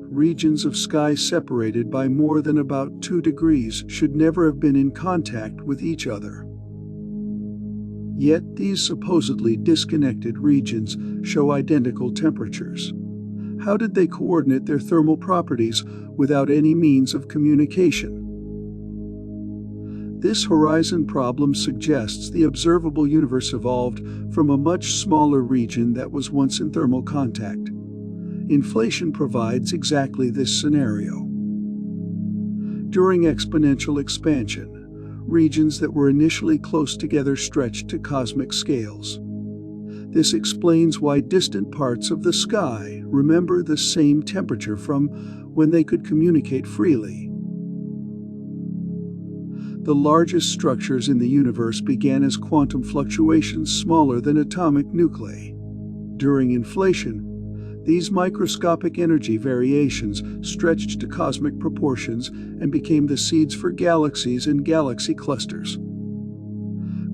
Regions of sky separated by more than about 2 degrees should never have been in contact with each other. Yet these supposedly disconnected regions show identical temperatures. How did they coordinate their thermal properties without any means of communication? This horizon problem suggests the observable universe evolved from a much smaller region that was once in thermal contact. Inflation provides exactly this scenario. During exponential expansion, regions that were initially close together stretched to cosmic scales. This explains why distant parts of the sky remember the same temperature from when they could communicate freely. The largest structures in the universe began as quantum fluctuations smaller than atomic nuclei. During inflation, these microscopic energy variations stretched to cosmic proportions and became the seeds for galaxies and galaxy clusters.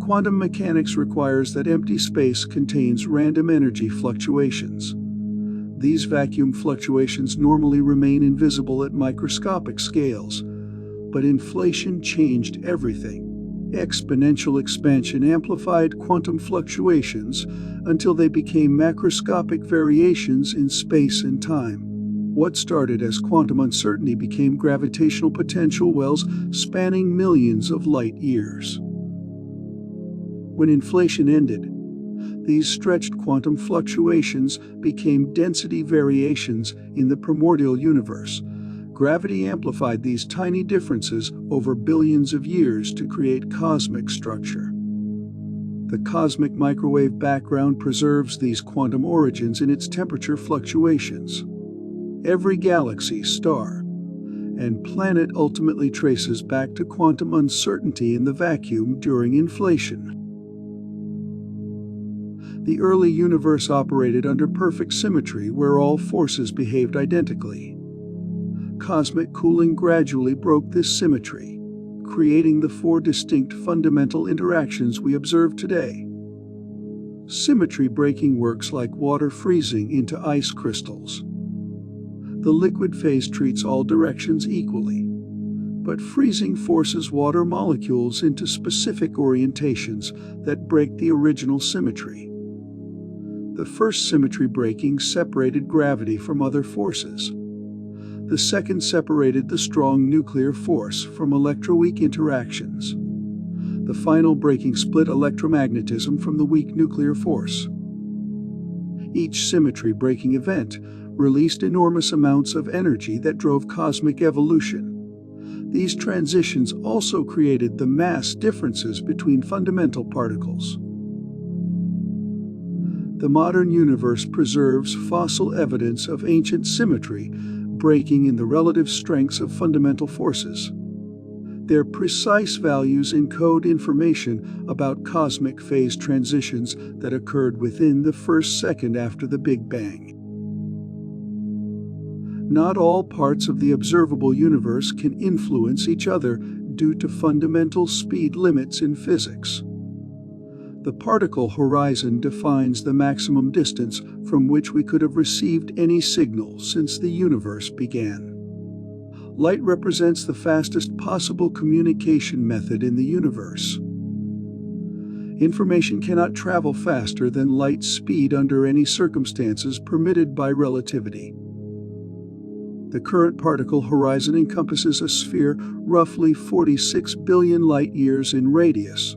Quantum mechanics requires that empty space contains random energy fluctuations. These vacuum fluctuations normally remain invisible at microscopic scales, but inflation changed everything. Exponential expansion amplified quantum fluctuations until they became macroscopic variations in space and time. What started as quantum uncertainty became gravitational potential wells spanning millions of light years. When inflation ended, these stretched quantum fluctuations became density variations in the primordial universe. Gravity amplified these tiny differences over billions of years to create cosmic structure. The cosmic microwave background preserves these quantum origins in its temperature fluctuations. Every galaxy, star, and planet ultimately traces back to quantum uncertainty in the vacuum during inflation. The early universe operated under perfect symmetry where all forces behaved identically. Cosmic cooling gradually broke this symmetry, creating the four distinct fundamental interactions we observe today. Symmetry breaking works like water freezing into ice crystals. The liquid phase treats all directions equally, but freezing forces water molecules into specific orientations that break the original symmetry. The first symmetry breaking separated gravity from other forces. The second separated the strong nuclear force from electroweak interactions. The final breaking split electromagnetism from the weak nuclear force. Each symmetry breaking event released enormous amounts of energy that drove cosmic evolution. These transitions also created the mass differences between fundamental particles. The modern universe preserves fossil evidence of ancient symmetry breaking in the relative strengths of fundamental forces. Their precise values encode information about cosmic phase transitions that occurred within the first second after the Big Bang. Not all parts of the observable universe can influence each other due to fundamental speed limits in physics. The particle horizon defines the maximum distance from which we could have received any signal since the universe began. Light represents the fastest possible communication method in the universe. Information cannot travel faster than light speed under any circumstances permitted by relativity. The current particle horizon encompasses a sphere roughly 46 billion light-years in radius.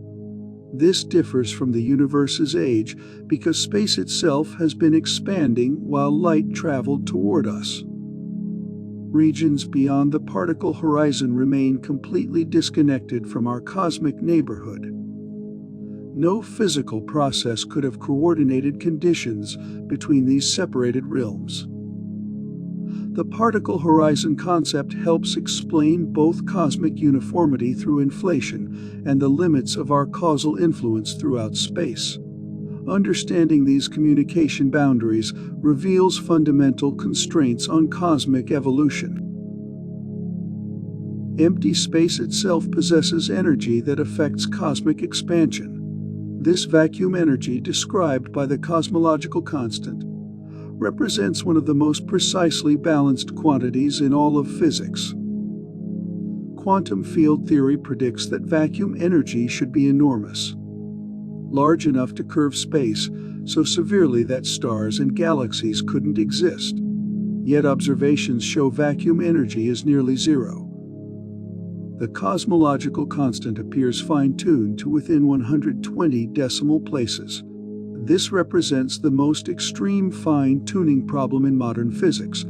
This differs from the universe's age because space itself has been expanding while light traveled toward us. Regions beyond the particle horizon remain completely disconnected from our cosmic neighborhood. No physical process could have coordinated conditions between these separated realms. The particle horizon concept helps explain both cosmic uniformity through inflation and the limits of our causal influence throughout space. Understanding these communication boundaries reveals fundamental constraints on cosmic evolution. Empty space itself possesses energy that affects cosmic expansion. This vacuum energy, described by the cosmological constant, represents one of the most precisely balanced quantities in all of physics. Quantum field theory predicts that vacuum energy should be enormous. large enough to curve space so severely that stars and galaxies couldn't exist. Yet observations show vacuum energy is nearly zero. The cosmological constant appears fine-tuned to within 120 decimal places. This represents the most extreme fine-tuning problem in modern physics.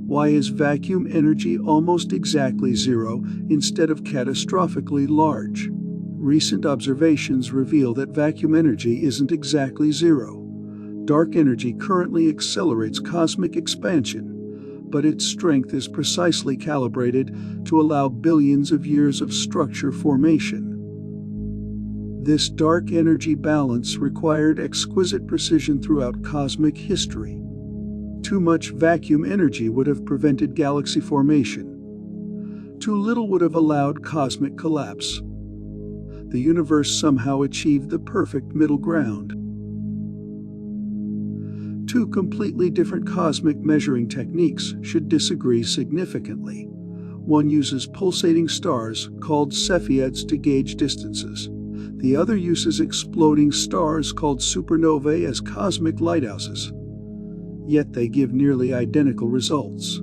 Why is vacuum energy almost exactly zero instead of catastrophically large? Recent observations reveal that vacuum energy isn't exactly zero. Dark energy currently accelerates cosmic expansion, but its strength is precisely calibrated to allow billions of years of structure formation. This dark energy balance required exquisite precision throughout cosmic history. Too much vacuum energy would have prevented galaxy formation. Too little would have allowed cosmic collapse. The universe somehow achieved the perfect middle ground. Two completely different cosmic measuring techniques should disagree significantly. One uses pulsating stars, called Cepheids, to gauge distances. The other uses exploding stars, called supernovae, as cosmic lighthouses. Yet they give nearly identical results.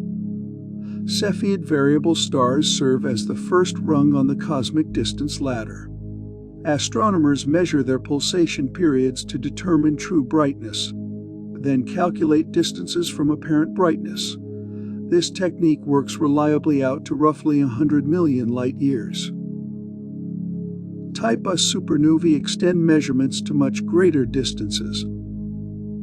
Cepheid variable stars serve as the first rung on the cosmic distance ladder. Astronomers measure their pulsation periods to determine true brightness, then calculate distances from apparent brightness. This technique works reliably out to roughly 100 million light-years. Type A supernovae extend measurements to much greater distances.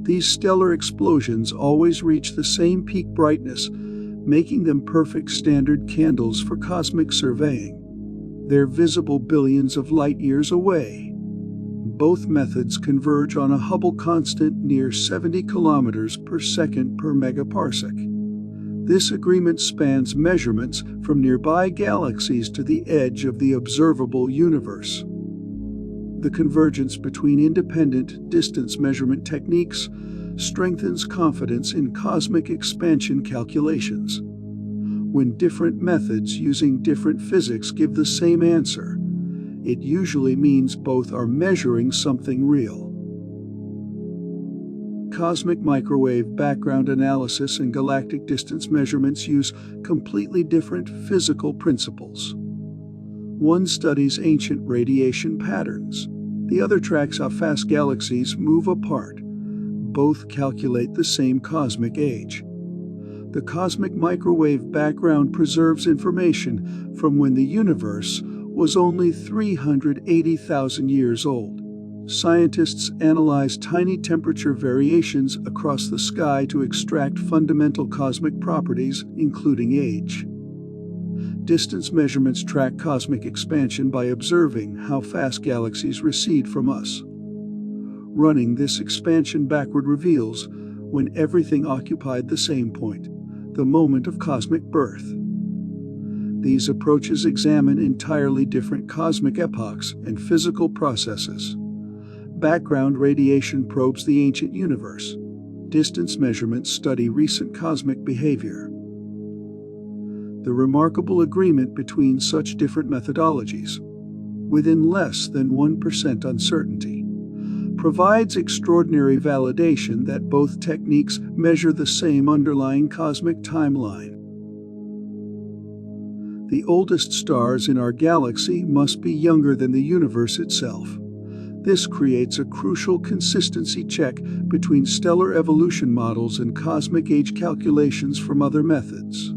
These stellar explosions always reach the same peak brightness, making them perfect standard candles for cosmic surveying. They're visible billions of light-years away. Both methods converge on a Hubble constant near 70 kilometers per second per megaparsec. This agreement spans measurements from nearby galaxies to the edge of the observable universe. The convergence between independent distance measurement techniques strengthens confidence in cosmic expansion calculations. When different methods using different physics give the same answer, it usually means both are measuring something real. Cosmic microwave background analysis and galactic distance measurements use completely different physical principles. One studies ancient radiation patterns. The other tracks how fast galaxies move apart. Both calculate the same cosmic age. The cosmic microwave background preserves information from when the universe was only 380,000 years old. Scientists analyze tiny temperature variations across the sky to extract fundamental cosmic properties, including age. Distance measurements track cosmic expansion by observing how fast galaxies recede from us. Running this expansion backward reveals when everything occupied the same point, the moment of cosmic birth. These approaches examine entirely different cosmic epochs and physical processes. Background radiation probes the ancient universe. Distance measurements study recent cosmic behavior. The remarkable agreement between such different methodologies, within less than 1% uncertainty, provides extraordinary validation that both techniques measure the same underlying cosmic timeline. The oldest stars in our galaxy must be younger than the universe itself. This creates a crucial consistency check between stellar evolution models and cosmic age calculations from other methods.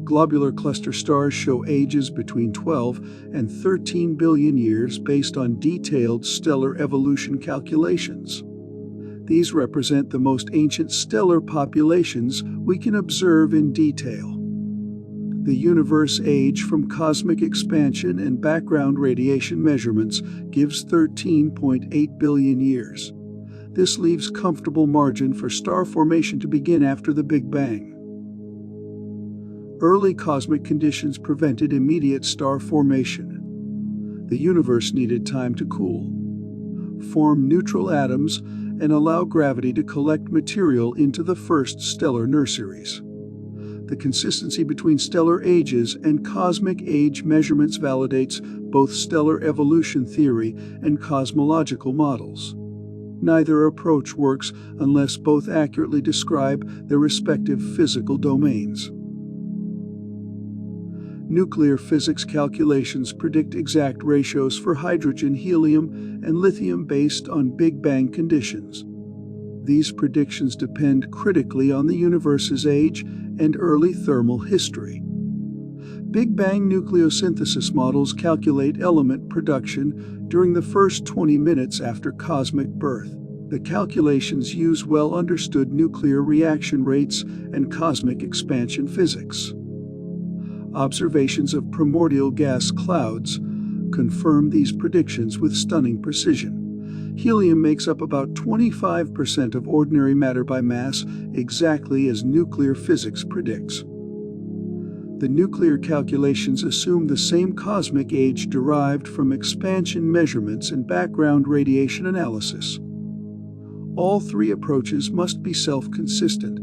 Globular cluster stars show ages between 12 and 13 billion years based on detailed stellar evolution calculations. These represent the most ancient stellar populations we can observe in detail. The universe age from cosmic expansion and background radiation measurements gives 13.8 billion years. This leaves comfortable margin for star formation to begin after the Big Bang. Early cosmic conditions prevented immediate star formation. The universe needed time to cool, form neutral atoms, and allow gravity to collect material into the first stellar nurseries. The consistency between stellar ages and cosmic age measurements validates both stellar evolution theory and cosmological models. Neither approach works unless both accurately describe their respective physical domains. Nuclear physics calculations predict exact ratios for hydrogen, helium, and lithium based on Big Bang conditions. These predictions depend critically on the universe's age and early thermal history. Big Bang nucleosynthesis models calculate element production during the first 20 minutes after cosmic birth. The calculations use well-understood nuclear reaction rates and cosmic expansion physics. Observations of primordial gas clouds confirm these predictions with stunning precision. Helium makes up about 25% of ordinary matter by mass, exactly as nuclear physics predicts. The nuclear calculations assume the same cosmic age derived from expansion measurements and background radiation analysis. All three approaches must be self-consistent.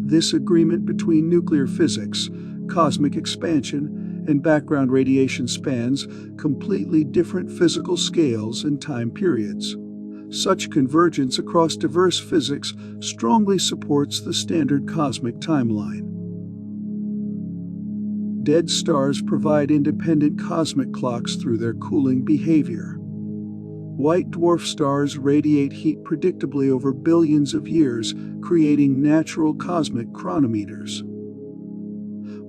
This agreement between nuclear physics, cosmic expansion, and background radiation spans completely different physical scales and time periods. Such convergence across diverse physics strongly supports the standard cosmic timeline. Dead stars provide independent cosmic clocks through their cooling behavior. White dwarf stars radiate heat predictably over billions of years, creating natural cosmic chronometers.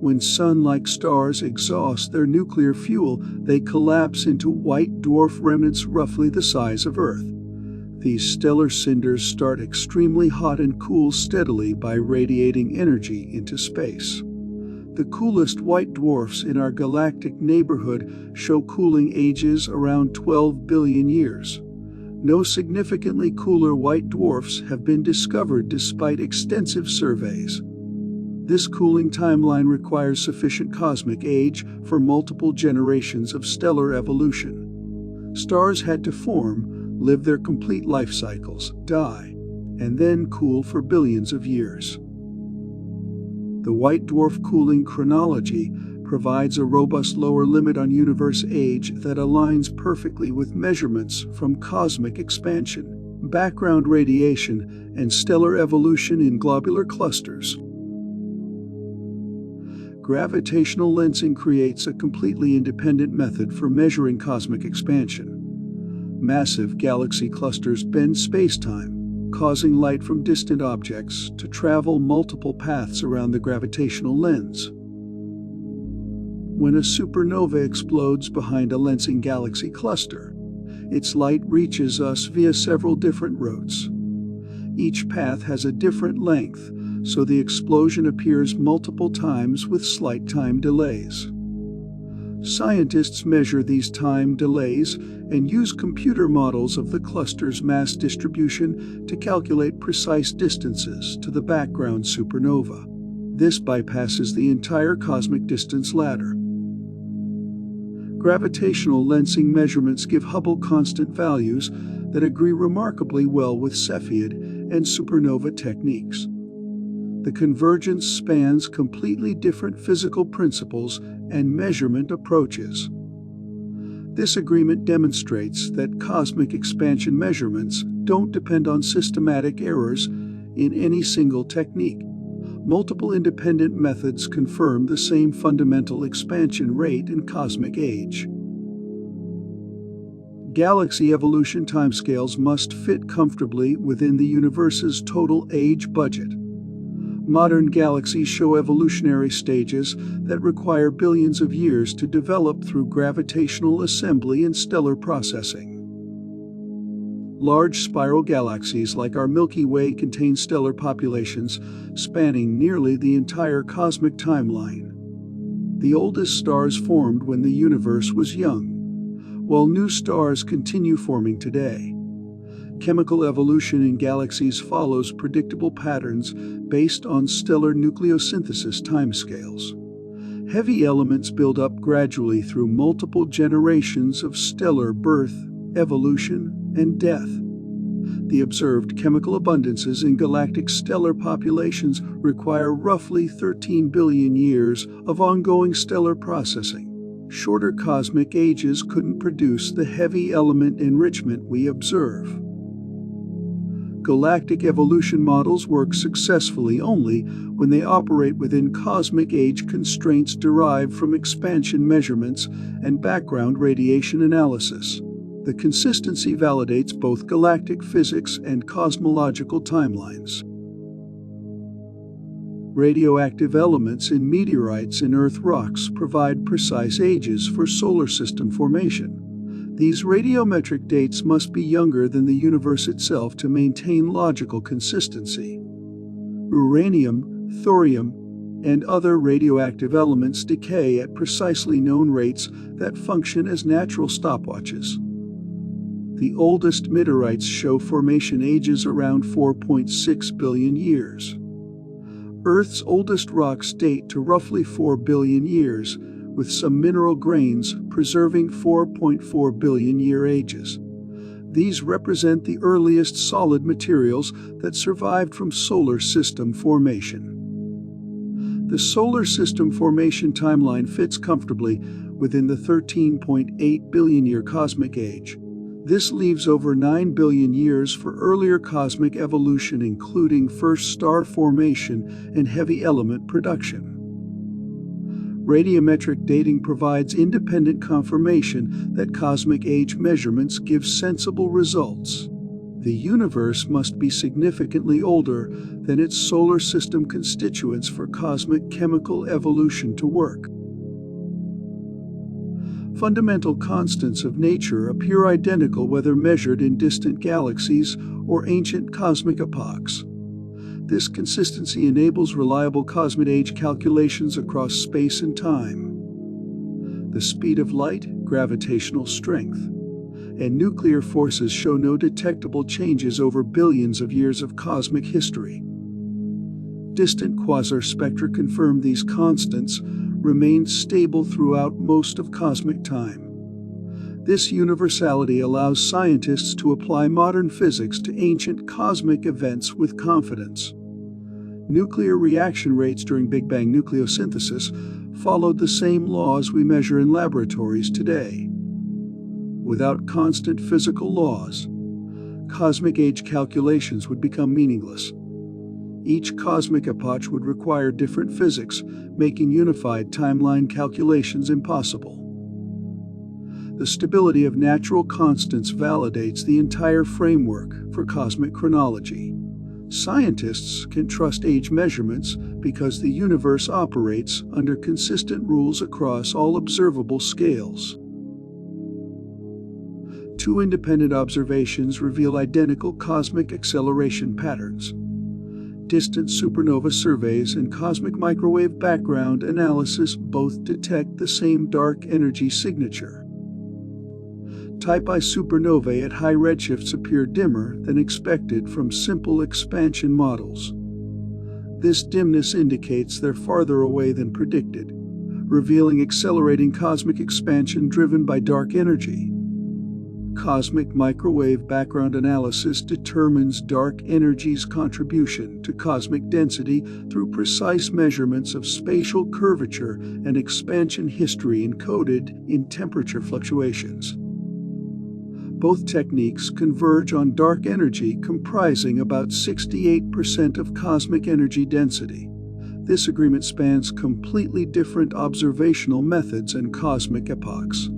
When Sun-like stars exhaust their nuclear fuel, they collapse into white dwarf remnants roughly the size of Earth. These stellar cinders start extremely hot and cool steadily by radiating energy into space. The coolest white dwarfs in our galactic neighborhood show cooling ages around 12 billion years. No significantly cooler white dwarfs have been discovered despite extensive surveys. This cooling timeline requires sufficient cosmic age for multiple generations of stellar evolution. Stars had to form, live their complete life cycles, die, and then cool for billions of years. The white dwarf cooling chronology provides a robust lower limit on universe age that aligns perfectly with measurements from cosmic expansion, background radiation, and stellar evolution in globular clusters. Gravitational lensing creates a completely independent method for measuring cosmic expansion. Massive galaxy clusters bend spacetime, causing light from distant objects to travel multiple paths around the gravitational lens. When a supernova explodes behind a lensing galaxy cluster, its light reaches us via several different routes. Each path has a different length, so the explosion appears multiple times with slight time delays. Scientists measure these time delays and use computer models of the cluster's mass distribution to calculate precise distances to the background supernova. This bypasses the entire cosmic distance ladder. Gravitational lensing measurements give Hubble constant values that agree remarkably well with Cepheid and supernova techniques. The convergence spans completely different physical principles and measurement approaches. This agreement demonstrates that cosmic expansion measurements don't depend on systematic errors in any single technique. Multiple independent methods confirm the same fundamental expansion rate and cosmic age. Galaxy evolution timescales must fit comfortably within the universe's total age budget. Modern galaxies show evolutionary stages that require billions of years to develop through gravitational assembly and stellar processing. Large spiral galaxies like our Milky Way contain stellar populations spanning nearly the entire cosmic timeline. The oldest stars formed when the universe was young, while new stars continue forming today. Chemical evolution in galaxies follows predictable patterns based on stellar nucleosynthesis timescales. Heavy elements build up gradually through multiple generations of stellar birth, evolution, and death. The observed chemical abundances in galactic stellar populations require roughly 13 billion years of ongoing stellar processing. Shorter cosmic ages couldn't produce the heavy element enrichment we observe. Galactic evolution models work successfully only when they operate within cosmic age constraints derived from expansion measurements and background radiation analysis. The consistency validates both galactic physics and cosmological timelines. Radioactive elements in meteorites and Earth rocks provide precise ages for solar system formation. These radiometric dates must be younger than the universe itself to maintain logical consistency. Uranium, thorium, and other radioactive elements decay at precisely known rates that function as natural stopwatches. The oldest meteorites show formation ages around 4.6 billion years. Earth's oldest rocks date to roughly 4 billion years, with some mineral grains preserving 4.4 billion year ages. These represent the earliest solid materials that survived from solar system formation. The solar system formation timeline fits comfortably within the 13.8 billion year cosmic age. This leaves over 9 billion years for earlier cosmic evolution, including first star formation and heavy element production. Radiometric dating provides independent confirmation that cosmic age measurements give sensible results. The universe must be significantly older than its solar system constituents for cosmic chemical evolution to work. Fundamental constants of nature appear identical whether measured in distant galaxies or ancient cosmic epochs. This consistency enables reliable cosmic age calculations across space and time. The speed of light, gravitational strength, and nuclear forces show no detectable changes over billions of years of cosmic history. Distant quasar spectra confirm these constants remained stable throughout most of cosmic time. This universality allows scientists to apply modern physics to ancient cosmic events with confidence. Nuclear reaction rates during Big Bang nucleosynthesis followed the same laws we measure in laboratories today. Without constant physical laws, cosmic age calculations would become meaningless. Each cosmic epoch would require different physics, making unified timeline calculations impossible. The stability of natural constants validates the entire framework for cosmic chronology. Scientists can trust age measurements because the universe operates under consistent rules across all observable scales. Two independent observations reveal identical cosmic acceleration patterns. Distant supernova surveys and cosmic microwave background analysis both detect the same dark energy signature. Type I supernovae at high redshifts appear dimmer than expected from simple expansion models. This dimness indicates they're farther away than predicted, revealing accelerating cosmic expansion driven by dark energy. Cosmic microwave background analysis determines dark energy's contribution to cosmic density through precise measurements of spatial curvature and expansion history encoded in temperature fluctuations. Both techniques converge on dark energy comprising about 68% of cosmic energy density. This agreement spans completely different observational methods and cosmic epochs.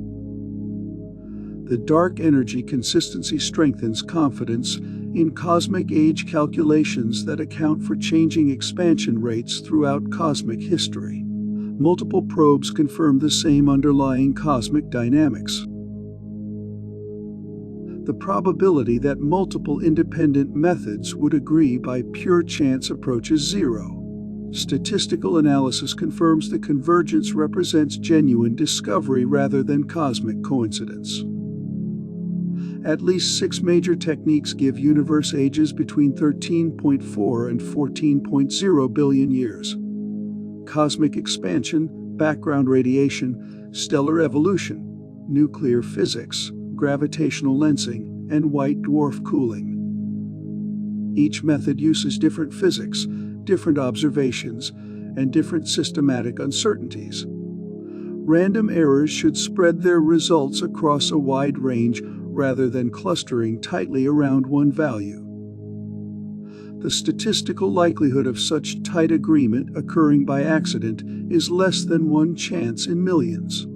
The dark energy consistency strengthens confidence in cosmic age calculations that account for changing expansion rates throughout cosmic history. Multiple probes confirm the same underlying cosmic dynamics. The probability that multiple independent methods would agree by pure chance approaches zero. Statistical analysis confirms the convergence represents genuine discovery rather than cosmic coincidence. At least 6 major techniques give universe ages between 13.4 and 14.0 billion years. Cosmic expansion, background radiation, stellar evolution, nuclear physics, gravitational lensing, and white dwarf cooling. Each method uses different physics, different observations, and different systematic uncertainties. Random errors should spread their results across a wide range rather than clustering tightly around one value. The statistical likelihood of such tight agreement occurring by accident is less than 1 chance in millions.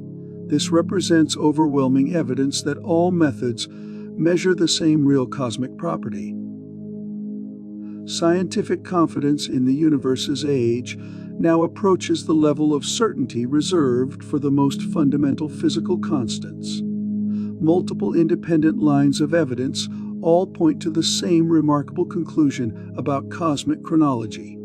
This represents overwhelming evidence that all methods measure the same real cosmic property. Scientific confidence in the universe's age now approaches the level of certainty reserved for the most fundamental physical constants. Multiple independent lines of evidence all point to the same remarkable conclusion about cosmic chronology.